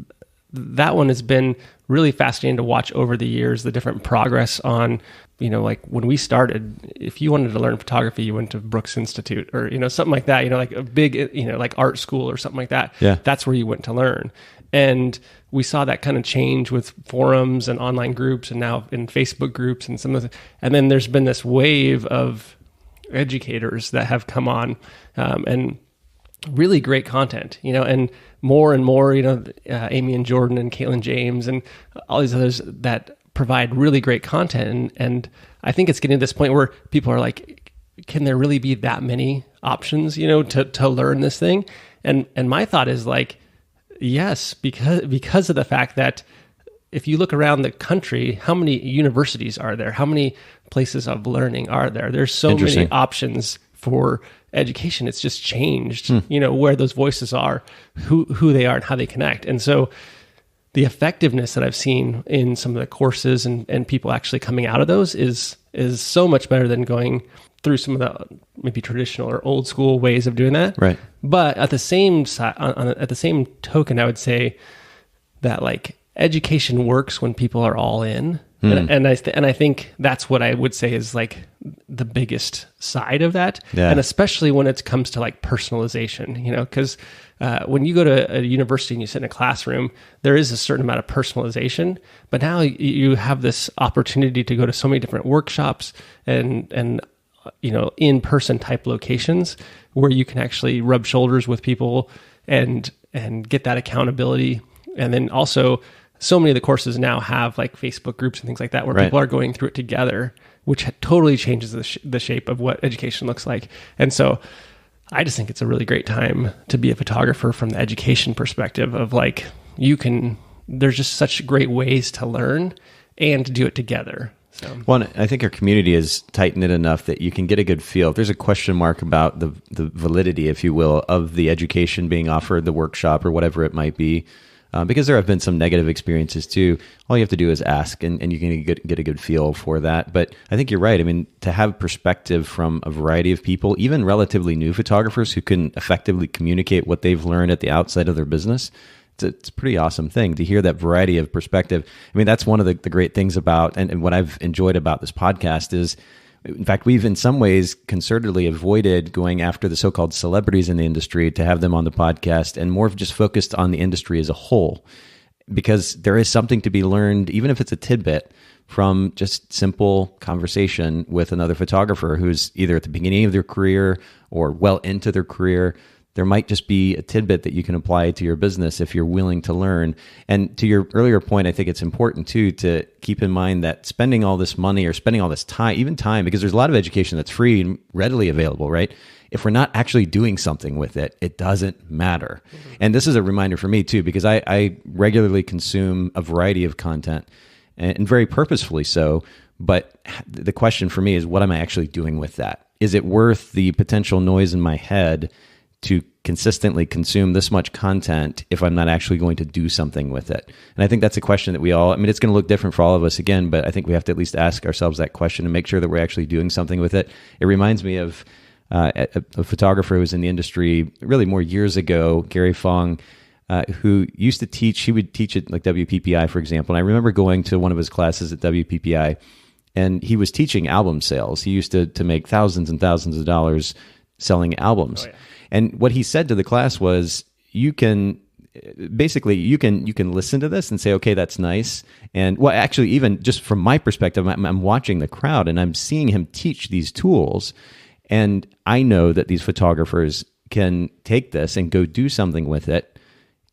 that one has been really fascinating to watch over the years, the different progress on, like when we started, if you wanted to learn photography, you went to Brooks Institute or, something like that, like a big, like art school or something like that. Yeah. That's where you went to learn. And we saw that kind of change with forums and online groups, and now in Facebook groups and and then there's been this wave of educators that have come on, and really great content, and more, Amy and Jordan and Caitlin James and all these others that provide really great content. And I think it's getting to this point where people are like, can there really be that many options, to learn this thing? And my thought is like, yes, because of the fact that if you look around the country, how many universities are there? How many places of learning are there? There's so many options for education. It's just changed, where those voices are, who they are, and how they connect. And so the effectiveness that I've seen in some of the courses and people actually coming out of those is is so much better than going through some of the maybe traditional or old school ways of doing that. Right. But at the same at the same token, I would say that like education works when people are all in. And I think that's what I would say is like the biggest side of that. Yeah. And especially when it comes to like personalization, you know, because when you go to a university and you sit in a classroom, there is a certain amount of personalization, but now you have this opportunity to go to so many different workshops and you know, in-person type locations where you can actually rub shoulders with people and get that accountability. And then also, so many of the courses now have like Facebook groups and things like that where people are going through it together, which totally changes the shape of what education looks like. And so I just think it's a really great time to be a photographer from the education perspective of like, there's just such great ways to learn and to do it together. So. Well, I think our community is tight-knit enough that you can get a good feel. If there's a question mark about the validity, if you will, of the education being offered, the workshop or whatever it might be, because there have been some negative experiences too. All you have to do is ask, and you can get a good feel for that. But I think you're right. I mean, to have perspective from a variety of people, even relatively new photographers who can effectively communicate what they've learned at the outside of their business, it's a pretty awesome thing to hear that variety of perspective. I mean, that's one of the great things about, and what I've enjoyed about this podcast is, in fact, we've in some ways concertedly avoided going after the so-called celebrities in the industry to have them on the podcast, and more just focused on the industry as a whole, because there is something to be learned, even if it's a tidbit, from just simple conversation with another photographer who's either at the beginning of their career or well into their career. There might just be a tidbit that you can apply to your business if you're willing to learn. And to your earlier point, I think it's important too to keep in mind that spending all this money or spending all this time, even time, because there's a lot of education that's free and readily available, right? If we're not actually doing something with it, it doesn't matter. Mm-hmm. And this is a reminder for me too, because I regularly consume a variety of content, and very purposefully so. But the question for me is, what am I actually doing with that? Is it worth the potential noise in my head to consistently consume this much content if I'm not actually going to do something with it? And I think that's a question that it's going to look different for all of us again, but I think we have to at least ask ourselves that question and make sure that we're actually doing something with it. It reminds me of a photographer who was in the industry really more years ago, Gary Fong, who used to teach. He would teach at like WPPI, for example. And I remember going to one of his classes at WPPI, and he was teaching album sales. He used to make thousands and thousands of dollars selling albums. Oh, yeah. And what he said to the class was, you can listen to this and say, okay, that's nice. And well, actually, even just from my perspective, I'm watching the crowd and I'm seeing him teach these tools. And I know that these photographers can take this and go do something with it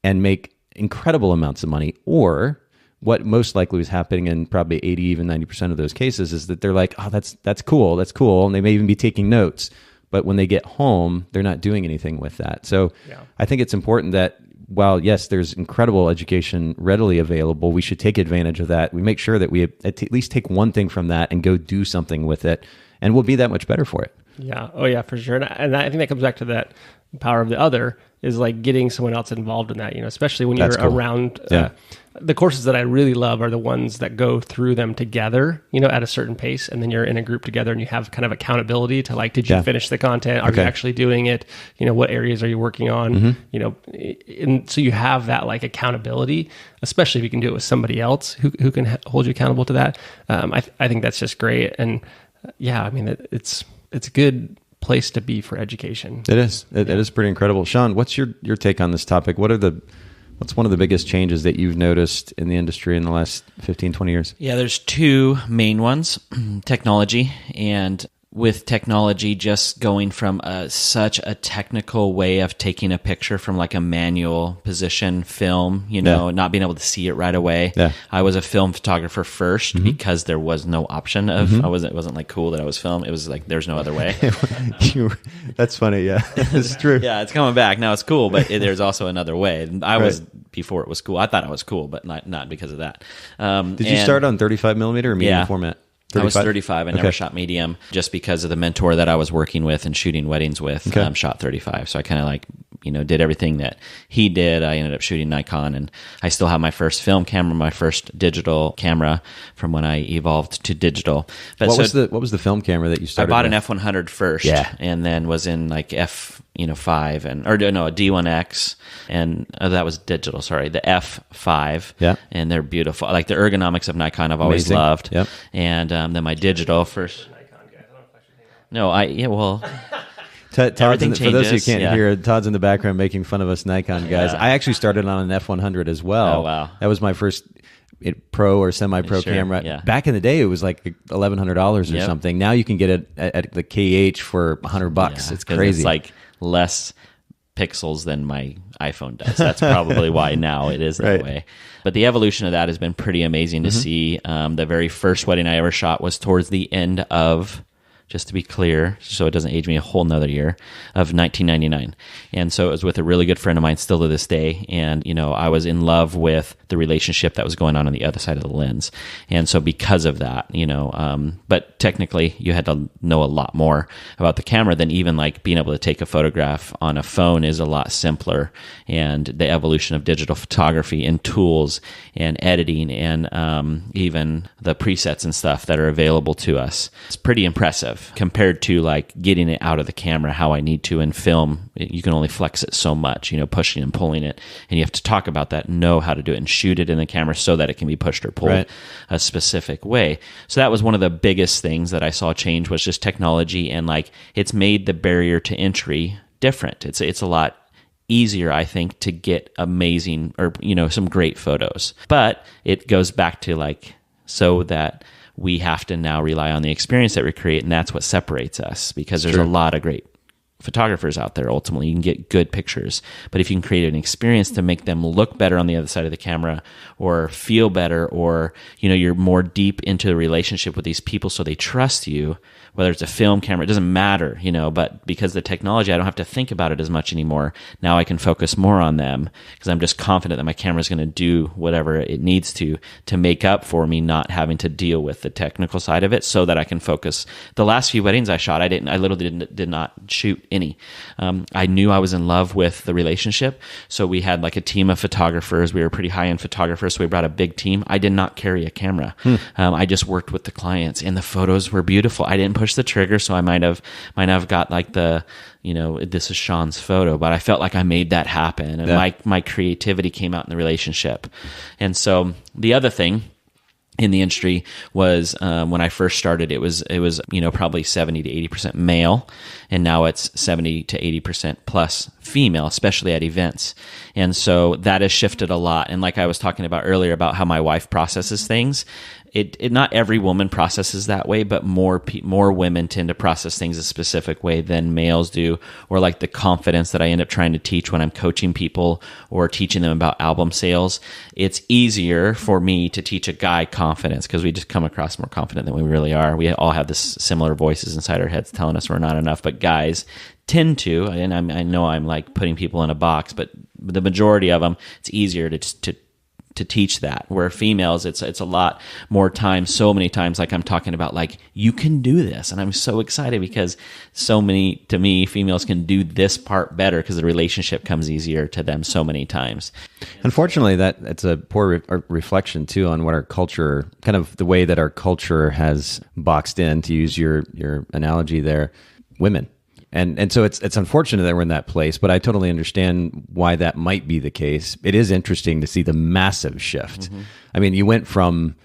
and make incredible amounts of money. Or what most likely was happening in probably 80, even 90% of those cases is that they're like, oh, that's cool. And they may even be taking notes. But when they get home, they're not doing anything with that. So I think it's important that while, yes, there's incredible education readily available, we should take advantage of that. We make sure that we at least take one thing from that and go do something with it, and we'll be that much better for it. Yeah. Oh, yeah, for sure. And I think that comes back to that power of the other, is like getting someone else involved in that, especially when you're around. The courses that I really love are the ones that go through them together, at a certain pace, and then you're in a group together and you have kind of accountability to like, did you finish the content? Are you actually doing it? What areas are you working on? Mm-hmm. And so you have that like accountability, especially if you can do it with somebody else who can hold you accountable to that. I think that's just great. And it's a good place to be for education. It is. It is pretty incredible. Shaun, what's your take on this topic? What's one of the biggest changes that you've noticed in the industry in the last 15, 20 years? Yeah, there's two main ones, technology, and with technology just going from such a technical way of taking a picture from like a manual position film, not being able to see it right away. Yeah. I was a film photographer first because there was no option of, it wasn't like cool that I was film. It was like, there's no other way. That's funny. Yeah, it's true. Yeah, it's coming back. Now it's cool, but there's also another way. I was, before it was cool. I thought I was cool, but not because of that. Did you start on 35 millimeter or medium format? 35? I was 35. I never shot medium just because of the mentor that I was working with and shooting weddings with. Shot 35. So I kind of like, did everything that he did. I ended up shooting Nikon, and I still have my first film camera, my first digital camera from when I evolved to digital. But what was the film camera that you started? I bought with? an F100 first, Yeah. and then was in like a D1X, and that was digital. Sorry, the F5. Yeah, and they're beautiful. Like the ergonomics of Nikon, I've always loved. Yep. And then my digital first. No, Todd's everything for those who changes, can't hear, Todd's in the background making fun of us Nikon guys. Yeah. I actually started on an F100 as well. Oh, wow. That was my first pro or semi-pro Sure, camera. yeah. Back in the day, it was like $1,100 or Yep. something. Now you can get it at the KH for $100. Yeah, It's crazy. It's like less pixels than my iPhone does. That's probably why now it is that Right. way. But the evolution of that has been pretty amazing to see. The very first wedding I ever shot was towards the end of, just to be clear, so it doesn't age me a whole nother year, of 1999. And so it was with a really good friend of mine still to this day. And, I was in love with the relationship that was going on the other side of the lens. And so because of that, but technically you had to know a lot more about the camera than even like being able to take a photograph on a phone is a lot simpler. And the evolution of digital photography and tools and editing and even the presets and stuff that are available to us, it's pretty impressive compared to like getting it out of the camera how I need to in film. You can only flex it so much, pushing and pulling it, and you have to talk about that, know how to do it, and shoot it in the camera so that it can be pushed or pulled a specific way. So that was one of the biggest things that I saw change, was just technology, and like it's made the barrier to entry different. It's a lot easier, I think, to get amazing or some great photos. But it goes back to like, so that we have to now rely on the experience that we create, and that's what separates us, because there's a lot of great photographers out there. Ultimately, you can get good pictures, but if you can create an experience to make them look better on the other side of the camera, or feel better, or you're more deep into the relationship with these people so they trust you, whether it's a film camera, it doesn't matter, but because the technology, I don't have to think about it as much anymore. Now I can focus more on them because I'm just confident that my camera is going to do whatever it needs to make up for me not having to deal with the technical side of it, so that I can focus. The last few weddings I shot, I literally did not shoot any. I knew I was in love with the relationship, so we had like a team of photographers. We were pretty high-end photographers, so we brought a big team. I did not carry a camera. I just worked with the clients, and the photos were beautiful. I didn't push the trigger, so I might have got like the, this is Shaun's photo, but I felt like I made that happen, and my creativity came out in the relationship. And so the other thing in the industry was when I first started, it was probably 70 to 80% male, and now it's 70 to 80% plus female, especially at events. And so that has shifted a lot. And like I was talking about earlier about how my wife processes things, it not every woman processes that way, but more women tend to process things a specific way than males do, or like the confidence that I end up trying to teach when I'm coaching people or teaching them about album sales. It's easier for me to teach a guy confidence because we just come across more confident than we really are. We all have this similar voices inside our heads telling us we're not enough, but guys tend to, and I know I'm like putting people in a box, but the majority of them, it's easier to teach that, where females, it's a lot more time, so many times, like I'm talking about, like, you can do this. And I'm so excited because so many, to me, females can do this part better because the relationship comes easier to them so many times. Unfortunately, that's a poor reflection too on what our culture, kind of the way that our culture has boxed in, to use your analogy there, women. And so it's unfortunate that we're in that place, but I totally understand why that might be the case. It is interesting to see the massive shift. Mm-hmm. I mean, you went from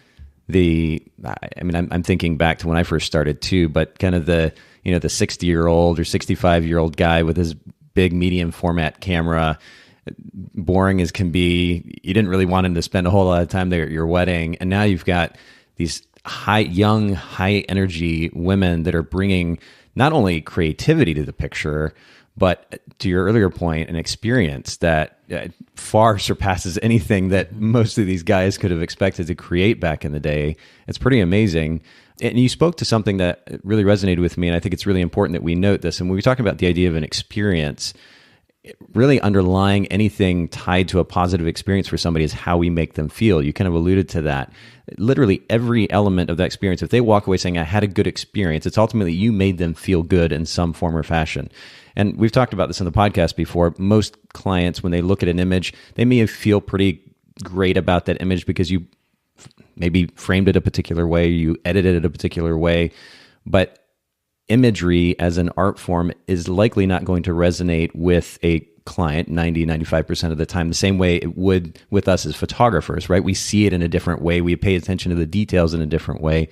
I'm thinking back to when I first started too, but kind of the 60-year-old or 65-year-old guy with his big medium format camera, boring as can be. You didn't really want him to spend a whole lot of time there at your wedding. And now you've got these young, high energy women that are bringing not only creativity to the picture, but to your earlier point, an experience that far surpasses anything that most of these guys could have expected to create back in the day. It's pretty amazing. And you spoke to something that really resonated with me, and I think it's really important that we note this. And when we talk about the idea of an experience, really underlying anything tied to a positive experience for somebody is how we make them feel. You kind of alluded to that. Literally every element of that experience, if they walk away saying, I had a good experience, it's ultimately you made them feel good in some form or fashion. And we've talked about this in the podcast before. Most clients, when they look at an image, they may feel pretty great about that image because you maybe framed it a particular way, you edited it a particular way, but imagery as an art form is likely not going to resonate with a client 90-95% of the time the same way it would with us as photographers, right? We see it in a different way. We pay attention to the details in a different way.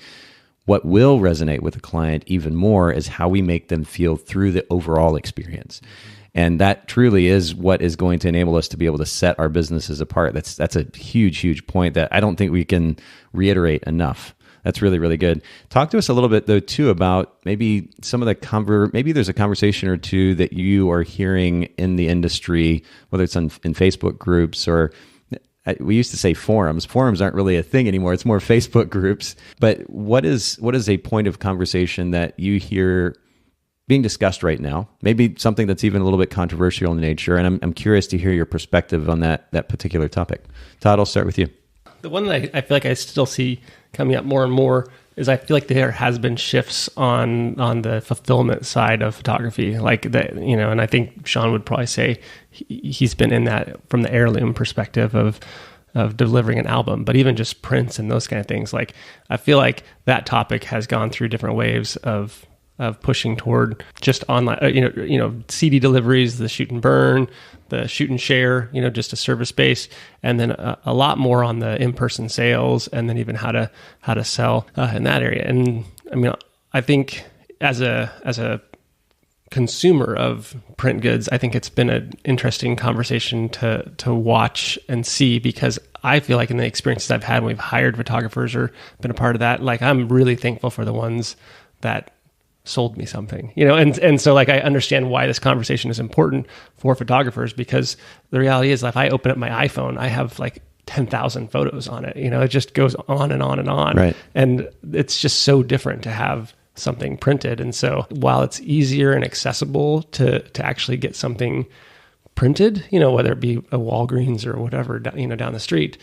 What will resonate with a client even more is how we make them feel through the overall experience. And that truly is what is going to enable us to be able to set our businesses apart. That's a huge, huge point that I don't think we can reiterate enough. That's really, really good. Talk to us a little bit, though, too, about maybe some of the maybe there's a conversation or two that you are hearing in the industry, whether it's in Facebook groups or we used to say forums. Forums aren't really a thing anymore. It's more Facebook groups. But what is a point of conversation that you hear being discussed right now? Maybe something that's even a little bit controversial in nature. And I'm curious to hear your perspective on that particular topic. Todd, I'll start with you. The one that I feel like I still see coming up more and more is I feel like there has been shifts on the fulfillment side of photography, like that, and I think Shaun would probably say he's been in that from the heirloom perspective of delivering an album, but even just prints and those kind of things. Like I feel like that topic has gone through different waves of pushing toward just online, CD deliveries, the shoot and burn, the shoot and share, just a service base, and then a lot more on the in-person sales, and then even how to sell in that area. And I mean, I think as a consumer of print goods, I think it's been an interesting conversation to watch and see, because I feel like in the experiences I've had when we've hired photographers or been a part of that, like I'm really thankful for the ones that sold me something, and so like I understand why this conversation is important for photographers, because the reality is if I open up my iPhone, I have like 10,000 photos on it. It just goes on and on and on. Right. And it's just so different to have something printed. And so while it's easier and accessible to actually get something printed, whether it be a Walgreens or whatever, down the street,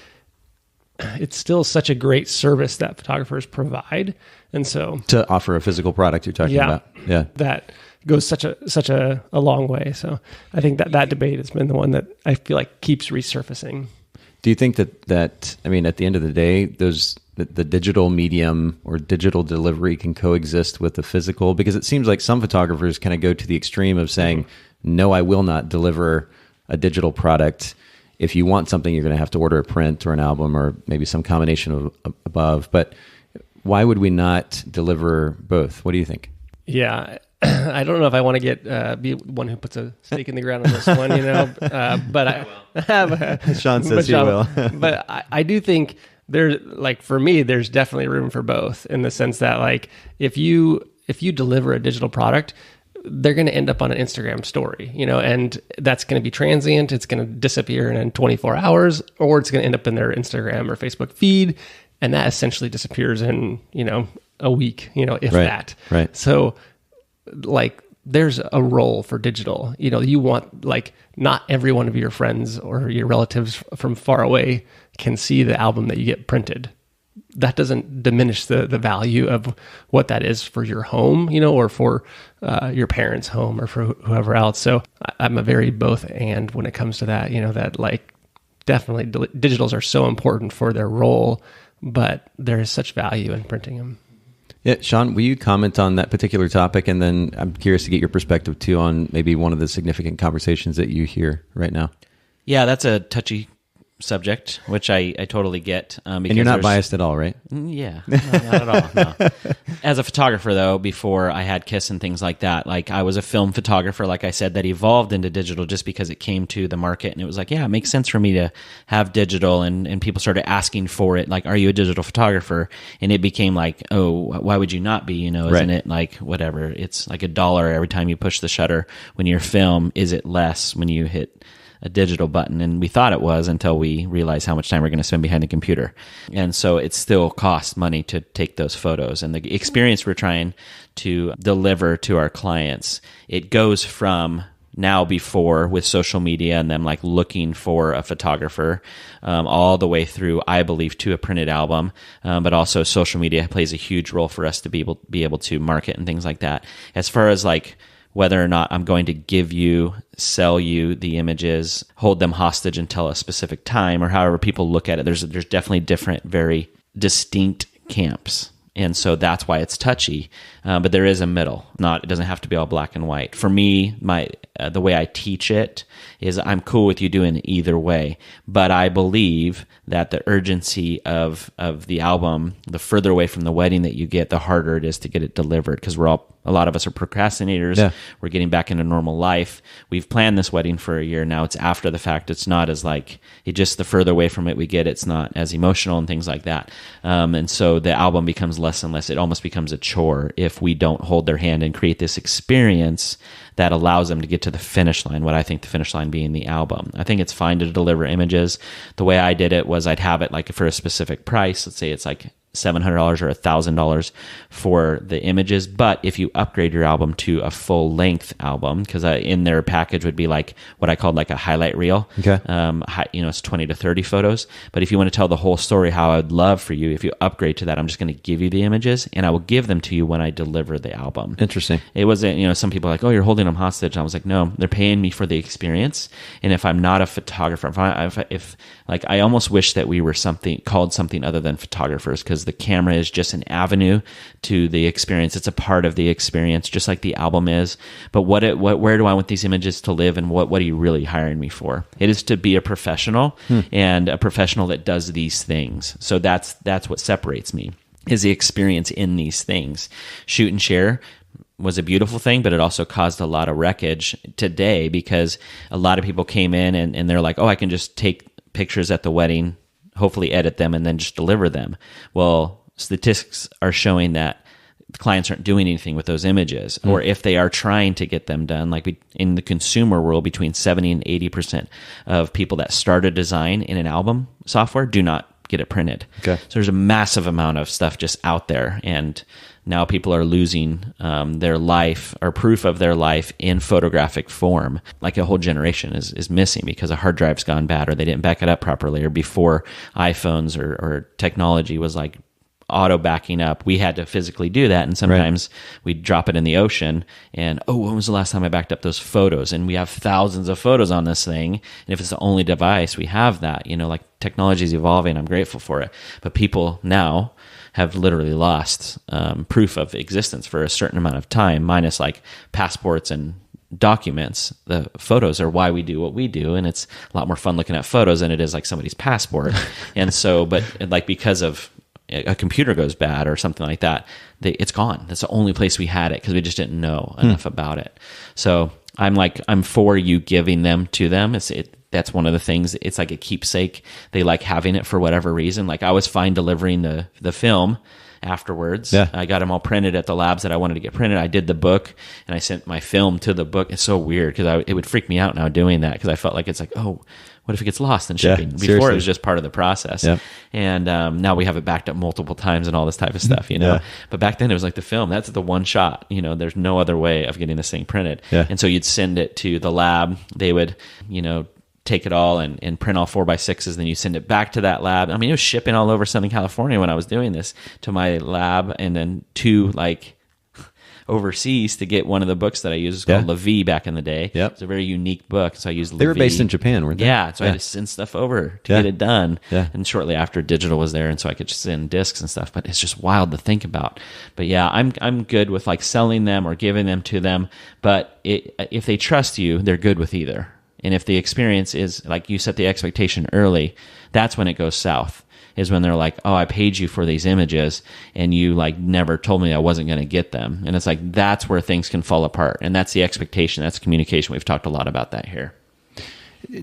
it's still such a great service that photographers provide. And so to offer a physical product you're talking about. Yeah. That goes such a long way. So I think that debate has been the one that I feel like keeps resurfacing. Do you think that I mean, at the end of the day, the digital medium or digital delivery can coexist with the physical? Because it seems like some photographers kind of go to the extreme of saying, no, I will not deliver a digital product. If you want something, you're going to have to order a print or an album or maybe some combination of above. But why would we not deliver both? What do you think? Yeah, I don't know if I want to get be one who puts a stake in the ground on this one, but I have. Sean says he will. But I do think there's, like, for me, there's definitely room for both, in the sense that, like, if you deliver a digital product, they're going to end up on an Instagram story, and that's going to be transient. It's going to disappear in 24 hours, or it's going to end up in their Instagram or Facebook feed. And that essentially disappears in, a week, if that. Right. So, like, there's a role for digital. You want, like, not every one of your friends or your relatives from far away can see the album that you get printed. That doesn't diminish the value of what that is for your home, or for your parents' home, or for whoever else. So I'm a very both and when it comes to that, that, like, definitely digitals are so important for their role, but there is such value in printing them. Yeah, Shaun, will you comment on that particular topic? And then I'm curious to get your perspective too on maybe one of the significant conversations that you hear right now. Yeah, that's a touchy subject, which I totally get. And you're not biased at all, right? Yeah, no, not at all. No. As a photographer, though, before I had KISS and things like that, like, I was a film photographer, like I said, that evolved into digital just because it came to the market, and it was like, yeah, it makes sense for me to have digital, and people started asking for it, like, are you a digital photographer? And it became like, oh, why would you not be? Isn't right. it like whatever? It's like $1 every time you push the shutter when you're film. Is it less when you hit a digital button? And we thought it was, until we realized how much time we're going to spend behind a computer. And so it still costs money to take those photos. And the experience we're trying to deliver to our clients, it goes from now before with social media and them like looking for a photographer, all the way through, I believe, to a printed album. But also social media plays a huge role for us to be able to market and things like that. As far as like whether or not I'm going to sell you the images, hold them hostage until a specific time, or however people look at it, there's definitely different, very distinct camps. And so that's why it's touchy. But there is a middle. It doesn't have to be all black and white. For me, the way I teach it is I'm cool with you doing it either way. But I believe that the urgency of the album, the further away from the wedding that you get, the harder it is to get it delivered, because a lot of us are procrastinators. Yeah. We're getting back into normal life. We've planned this wedding for a year now. It's after the fact. It's not as like, the further away from it we get, it's not as emotional and things like that. And so the album becomes less and less. It almost becomes a chore if we don't hold their hand and create this experience that allows them to get to the finish line, what I think the finish line being the album. I think it's fine to deliver images. The way I did it was I'd have it like for a specific price. Let's say it's like $700 or $1,000 for the images. But if you upgrade your album to a full length album, because in their package would be like what I called like a highlight reel. Okay. It's 20 to 30 photos. But if you want to tell the whole story, how I would love for you, if you upgrade to that, I'm just going to give you the images and I will give them to you when I deliver the album. Interesting. It wasn't, some people are like, oh, you're holding them hostage. And I was like, no, they're paying me for the experience. And if I'm not a photographer, if I almost wish that we were called something other than photographers, because the camera is just an avenue to the experience. It's a part of the experience, just like the album is. But where do I want these images to live, and what are you really hiring me for? It is to be a professional, and a professional that does these things. So that's what separates me, is the experience in these things. Shoot and share was a beautiful thing, but it also caused a lot of wreckage today, because a lot of people came in and they're like, oh, I can just take pictures at the wedding, hopefully edit them, and then just deliver them. Well, statistics are showing that clients aren't doing anything with those images, or if they are trying to get them done, like in the consumer world, between 70 and 80% of people that start a design in an album software do not get it printed. Okay. So there's a massive amount of stuff just out there, and now people are losing their life, or proof of their life, in photographic form. Like a whole generation is missing because a hard drive's gone bad, or they didn't back it up properly, or before iPhones or technology was like auto backing up, we had to physically do that, and sometimes we'd drop it in the ocean, and when was the last time I backed up those photos? And we have thousands of photos on this thing, and if it's the only device we have that, like technology is evolving, I'm grateful for it, but people now have literally lost proof of existence for a certain amount of time, minus like passports and documents. The photos are why we do what we do, and it's a lot more fun looking at photos than it is like somebody's passport. And so, but like because of a computer goes bad or something like that, it's gone. That's the only place we had it, because we just didn't know enough about it. So I'm for you giving them to them. That's one of the things. It's like a keepsake. They like having it for whatever reason. Like I was fine delivering the film afterwards. Yeah. I got them all printed at the labs that I wanted to get printed. I did the book, and I sent my film to the book. It's so weird, because it would freak me out now doing that, because I felt like it's like, oh, what if it gets lost in shipping? Before seriously. It was just part of the process. Yeah. And now we have it backed up multiple times and all this type of stuff, Yeah. But back then it was like the film. That's the one shot. There's no other way of getting this thing printed. Yeah. And so you'd send it to the lab. They would, take it all and print all 4x6s. Then you send it back to that lab. I mean, it was shipping all over Southern California when I was doing this, to my lab, and then to like overseas to get one of the books that I used. It's called La Vie back in the day. Yep. It's a very unique book. So I used La Vie. They were based in Japan, weren't they? Yeah. So I had to send stuff over to get it done. Yeah. And shortly after, digital was there, and so I could just send discs and stuff. But it's just wild to think about. But yeah, I'm good with like selling them or giving them to them. But if they trust you, they're good with either. And if the experience is, like you set the expectation early, that's when it goes south, is when they're like, oh, I paid you for these images and you like never told me I wasn't going to get them. And it's like, that's where things can fall apart. And that's the expectation. That's communication. We've talked a lot about that here.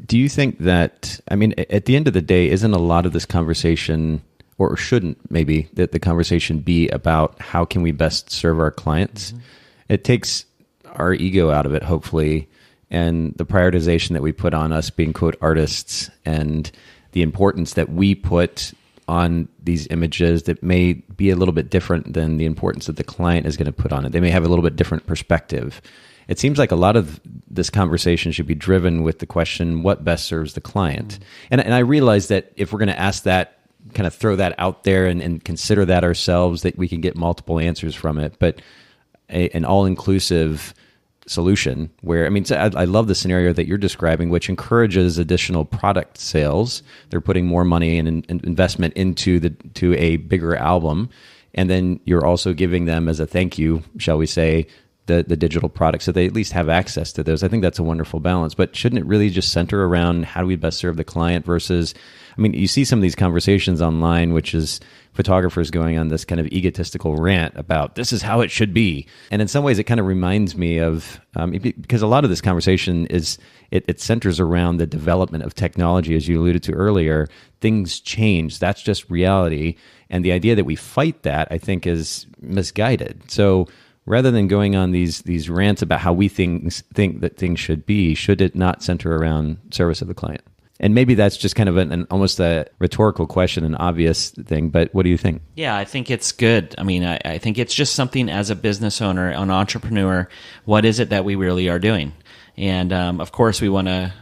Do you think that, I mean, at the end of the day, isn't a lot of this conversation, or shouldn't maybe, that the conversation be about how can we best serve our clients? Mm-hmm. It takes our ego out of it, hopefully, and the prioritization that we put on us being, quote, artists, and the importance that we put on these images that may be a little bit different than the importance that the client is going to put on it. They may have a little bit different perspective. It seems like a lot of this conversation should be driven with the question, what best serves the client? And I realize that if we're going to ask that, kind of throw that out there and consider that ourselves, that we can get multiple answers from it. But an all-inclusive solution where, I mean, I love the scenario that you're describing, which encourages additional product sales. They're putting more money and investment into a bigger album. And then you're also giving them as a thank you, shall we say, the digital products, so they at least have access to those. I think that's a wonderful balance. But shouldn't it really just center around how do we best serve the client versus, I mean, you see some of these conversations online, which is photographers going on this kind of egotistical rant about this is how it should be. And in some ways, it kind of reminds me of, because a lot of this conversation is, it centers around the development of technology, as you alluded to earlier. Things change. That's just reality. And the idea that we fight that, I think, is misguided. So rather than going on these rants about how we think that things should be, should it not center around service of the client? And maybe that's just kind of an almost a rhetorical question, an obvious thing, but what do you think? Yeah, I think it's good. I mean, I think it's just something as a business owner, an entrepreneur, what is it that we really are doing? And of course, we want to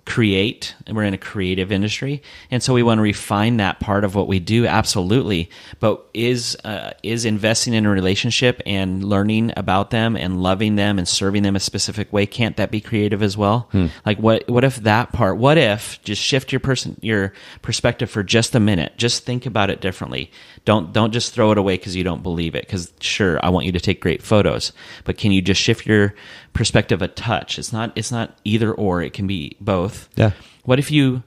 create, and we're in a creative industry, and so we want to refine that part of what we do, absolutely. But is investing in a relationship and learning about them and loving them and serving them a specific way, can't that be creative as well? Like what if that part, what if just shift your perspective for just a minute, just think about it differently. Don't just throw it away because you don't believe it, because sure, I want you to take great photos, but can you just shift your perspective a touch? It's not either or, it can be both. Yeah. What if you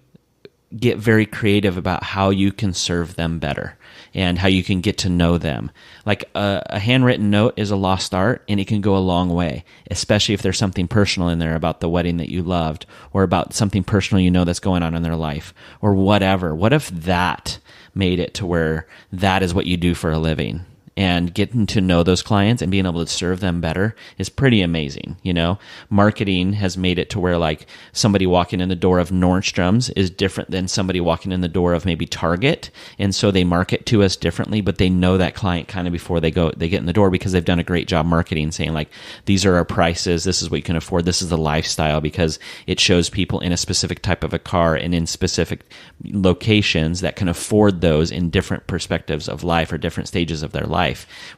get very creative about how you can serve them better and how you can get to know them? Like a handwritten note is a lost art, and it can go a long way, especially if there's something personal in there about the wedding that you loved, or about something personal you know that's going on in their life, or whatever. What if that made it to where that is what you do for a living? And getting to know those clients and being able to serve them better is pretty amazing. You know, marketing has made it to where like somebody walking in the door of Nordstrom's is different than somebody walking in the door of maybe Target. And so they market to us differently, but they know that client kind of before they get in the door, because they've done a great job marketing, saying like, these are our prices. This is what you can afford. This is the lifestyle, because it shows people in a specific type of a car and in specific locations that can afford those in different perspectives of life or different stages of their life.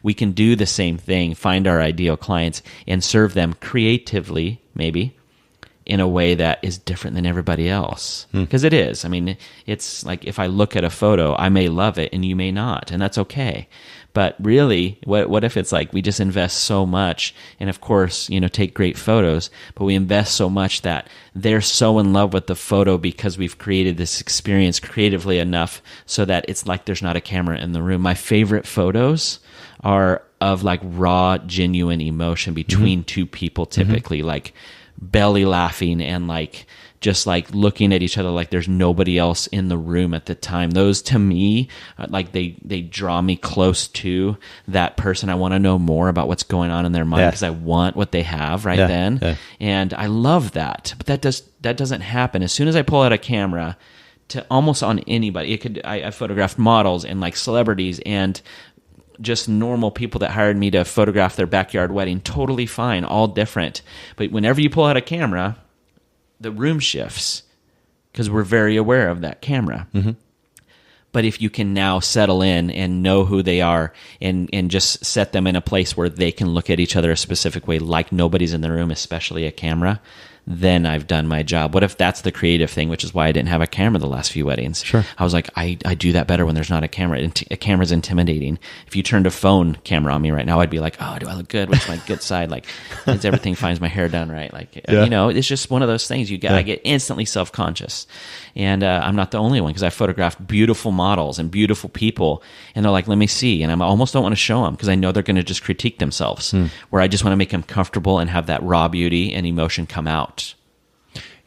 We can do the same thing, find our ideal clients and serve them creatively, maybe in a way that is different than everybody else. Because it is. I mean, it's like if I look at a photo, I may love it and you may not, and that's okay. But really, what if it's like we just invest so much, and of course, you know, take great photos, but we invest so much that they're so in love with the photo because we've created this experience creatively enough so that it's like there's not a camera in the room. My favorite photos are of like raw, genuine emotion between two people, typically like belly laughing and like just like looking at each other like there's nobody else in the room at the time. Those to me, like they draw me close to that person. I want to know more about what's going on in their mind because I want what they have then. Yeah. And I love that. But that doesn't happen. As soon as I pull out a camera to almost on anybody, I photographed models and like celebrities and just normal people that hired me to photograph their backyard wedding. Totally fine, all different. But whenever you pull out a camera, the room shifts because we're very aware of that camera. But if you can now settle in and know who they are and just set them in a place where they can look at each other a specific way, like nobody's in the room, especially a camera, then I've done my job. What if that's the creative thing, which is why I didn't have a camera the last few weddings? Sure. I was like, I do that better when there's not a camera. A camera's intimidating. If you turned a phone camera on me right now, I'd be like, oh, do I look good? Which is my good side? Like, is everything finds my hair done right? Like, you know, it's just one of those things. I get instantly self-conscious. And I'm not the only one, because I photographed beautiful models and beautiful people. And they're like, let me see. And I almost don't want to show them because I know they're going to just critique themselves, where I just want to make them comfortable and have that raw beauty and emotion come out.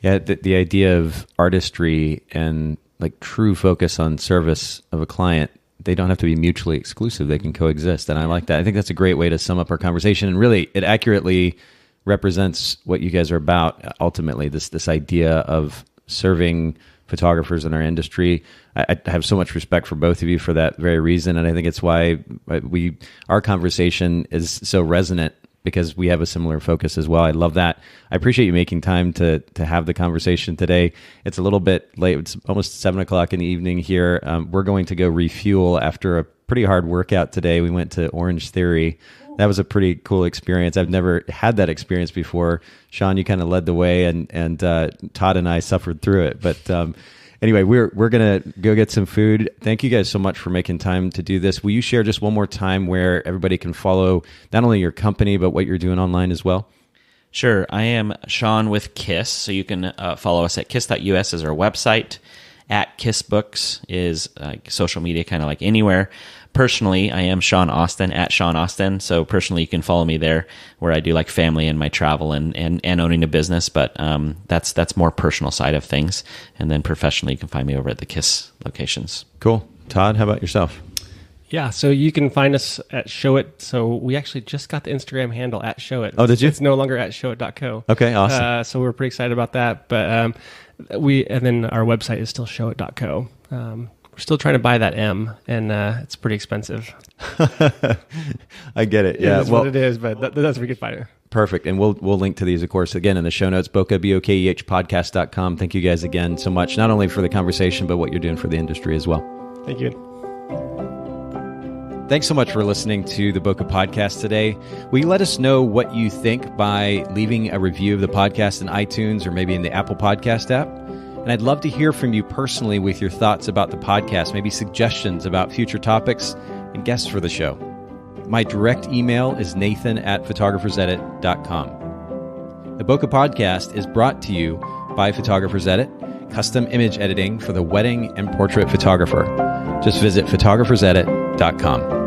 Yeah, the idea of artistry and like true focus on service of a client, they don't have to be mutually exclusive. They can coexist. And I like that. I think that's a great way to sum up our conversation. And really, it accurately represents what you guys are about ultimately, this idea of serving photographers in our industry. I have so much respect for both of you for that very reason, and I think it's why our conversation is so resonant, because we have a similar focus as well. I love that. I appreciate you making time to have the conversation today. It's a little bit late. It's almost 7 o'clock in the evening here. We're going to go refuel after a pretty hard workout today. We went to Orange Theory. That was a pretty cool experience. I've never had that experience before. Shaun, you kind of led the way, and Todd and I suffered through it. But anyway, we're going to go get some food. Thank you guys so much for making time to do this. Will you share just one more time where everybody can follow not only your company, but what you're doing online as well? Sure. I am Shaun with KISS, so you can follow us at kiss.us is our website. At KISS Books is social media, kind of like anywhere. Personally, I am Shaun Austin, at Shaun Austin. So personally, you can follow me there, where I do like family and my travel and owning a business. But that's more personal side of things. And then professionally, you can find me over at the KISS locations. Cool. Todd, how about yourself? Yeah, so you can find us at Showit. So we actually just got the Instagram handle at Showit. Oh, did you? It's no longer at showit.co. Okay, awesome. So we're pretty excited about that. But and then our website is still showit.co. We're still trying to buy that M, and it's pretty expensive. I get it. Yeah, that's what it is, but that's where we can find it. Perfect. And we'll link to these, of course, again in the show notes, Bokeh, Bokeh podcast.com. Thank you guys again so much, not only for the conversation, but what you're doing for the industry as well. Thank you. Thanks so much for listening to the Bokeh Podcast today. Will you let us know what you think by leaving a review of the podcast in iTunes or maybe in the Apple Podcast app? And I'd love to hear from you personally with your thoughts about the podcast, maybe suggestions about future topics and guests for the show. My direct email is nathan@photographersedit.com. The Bokeh Podcast is brought to you by Photographers Edit, custom image editing for the wedding and portrait photographer. Just visit photographersedit.com.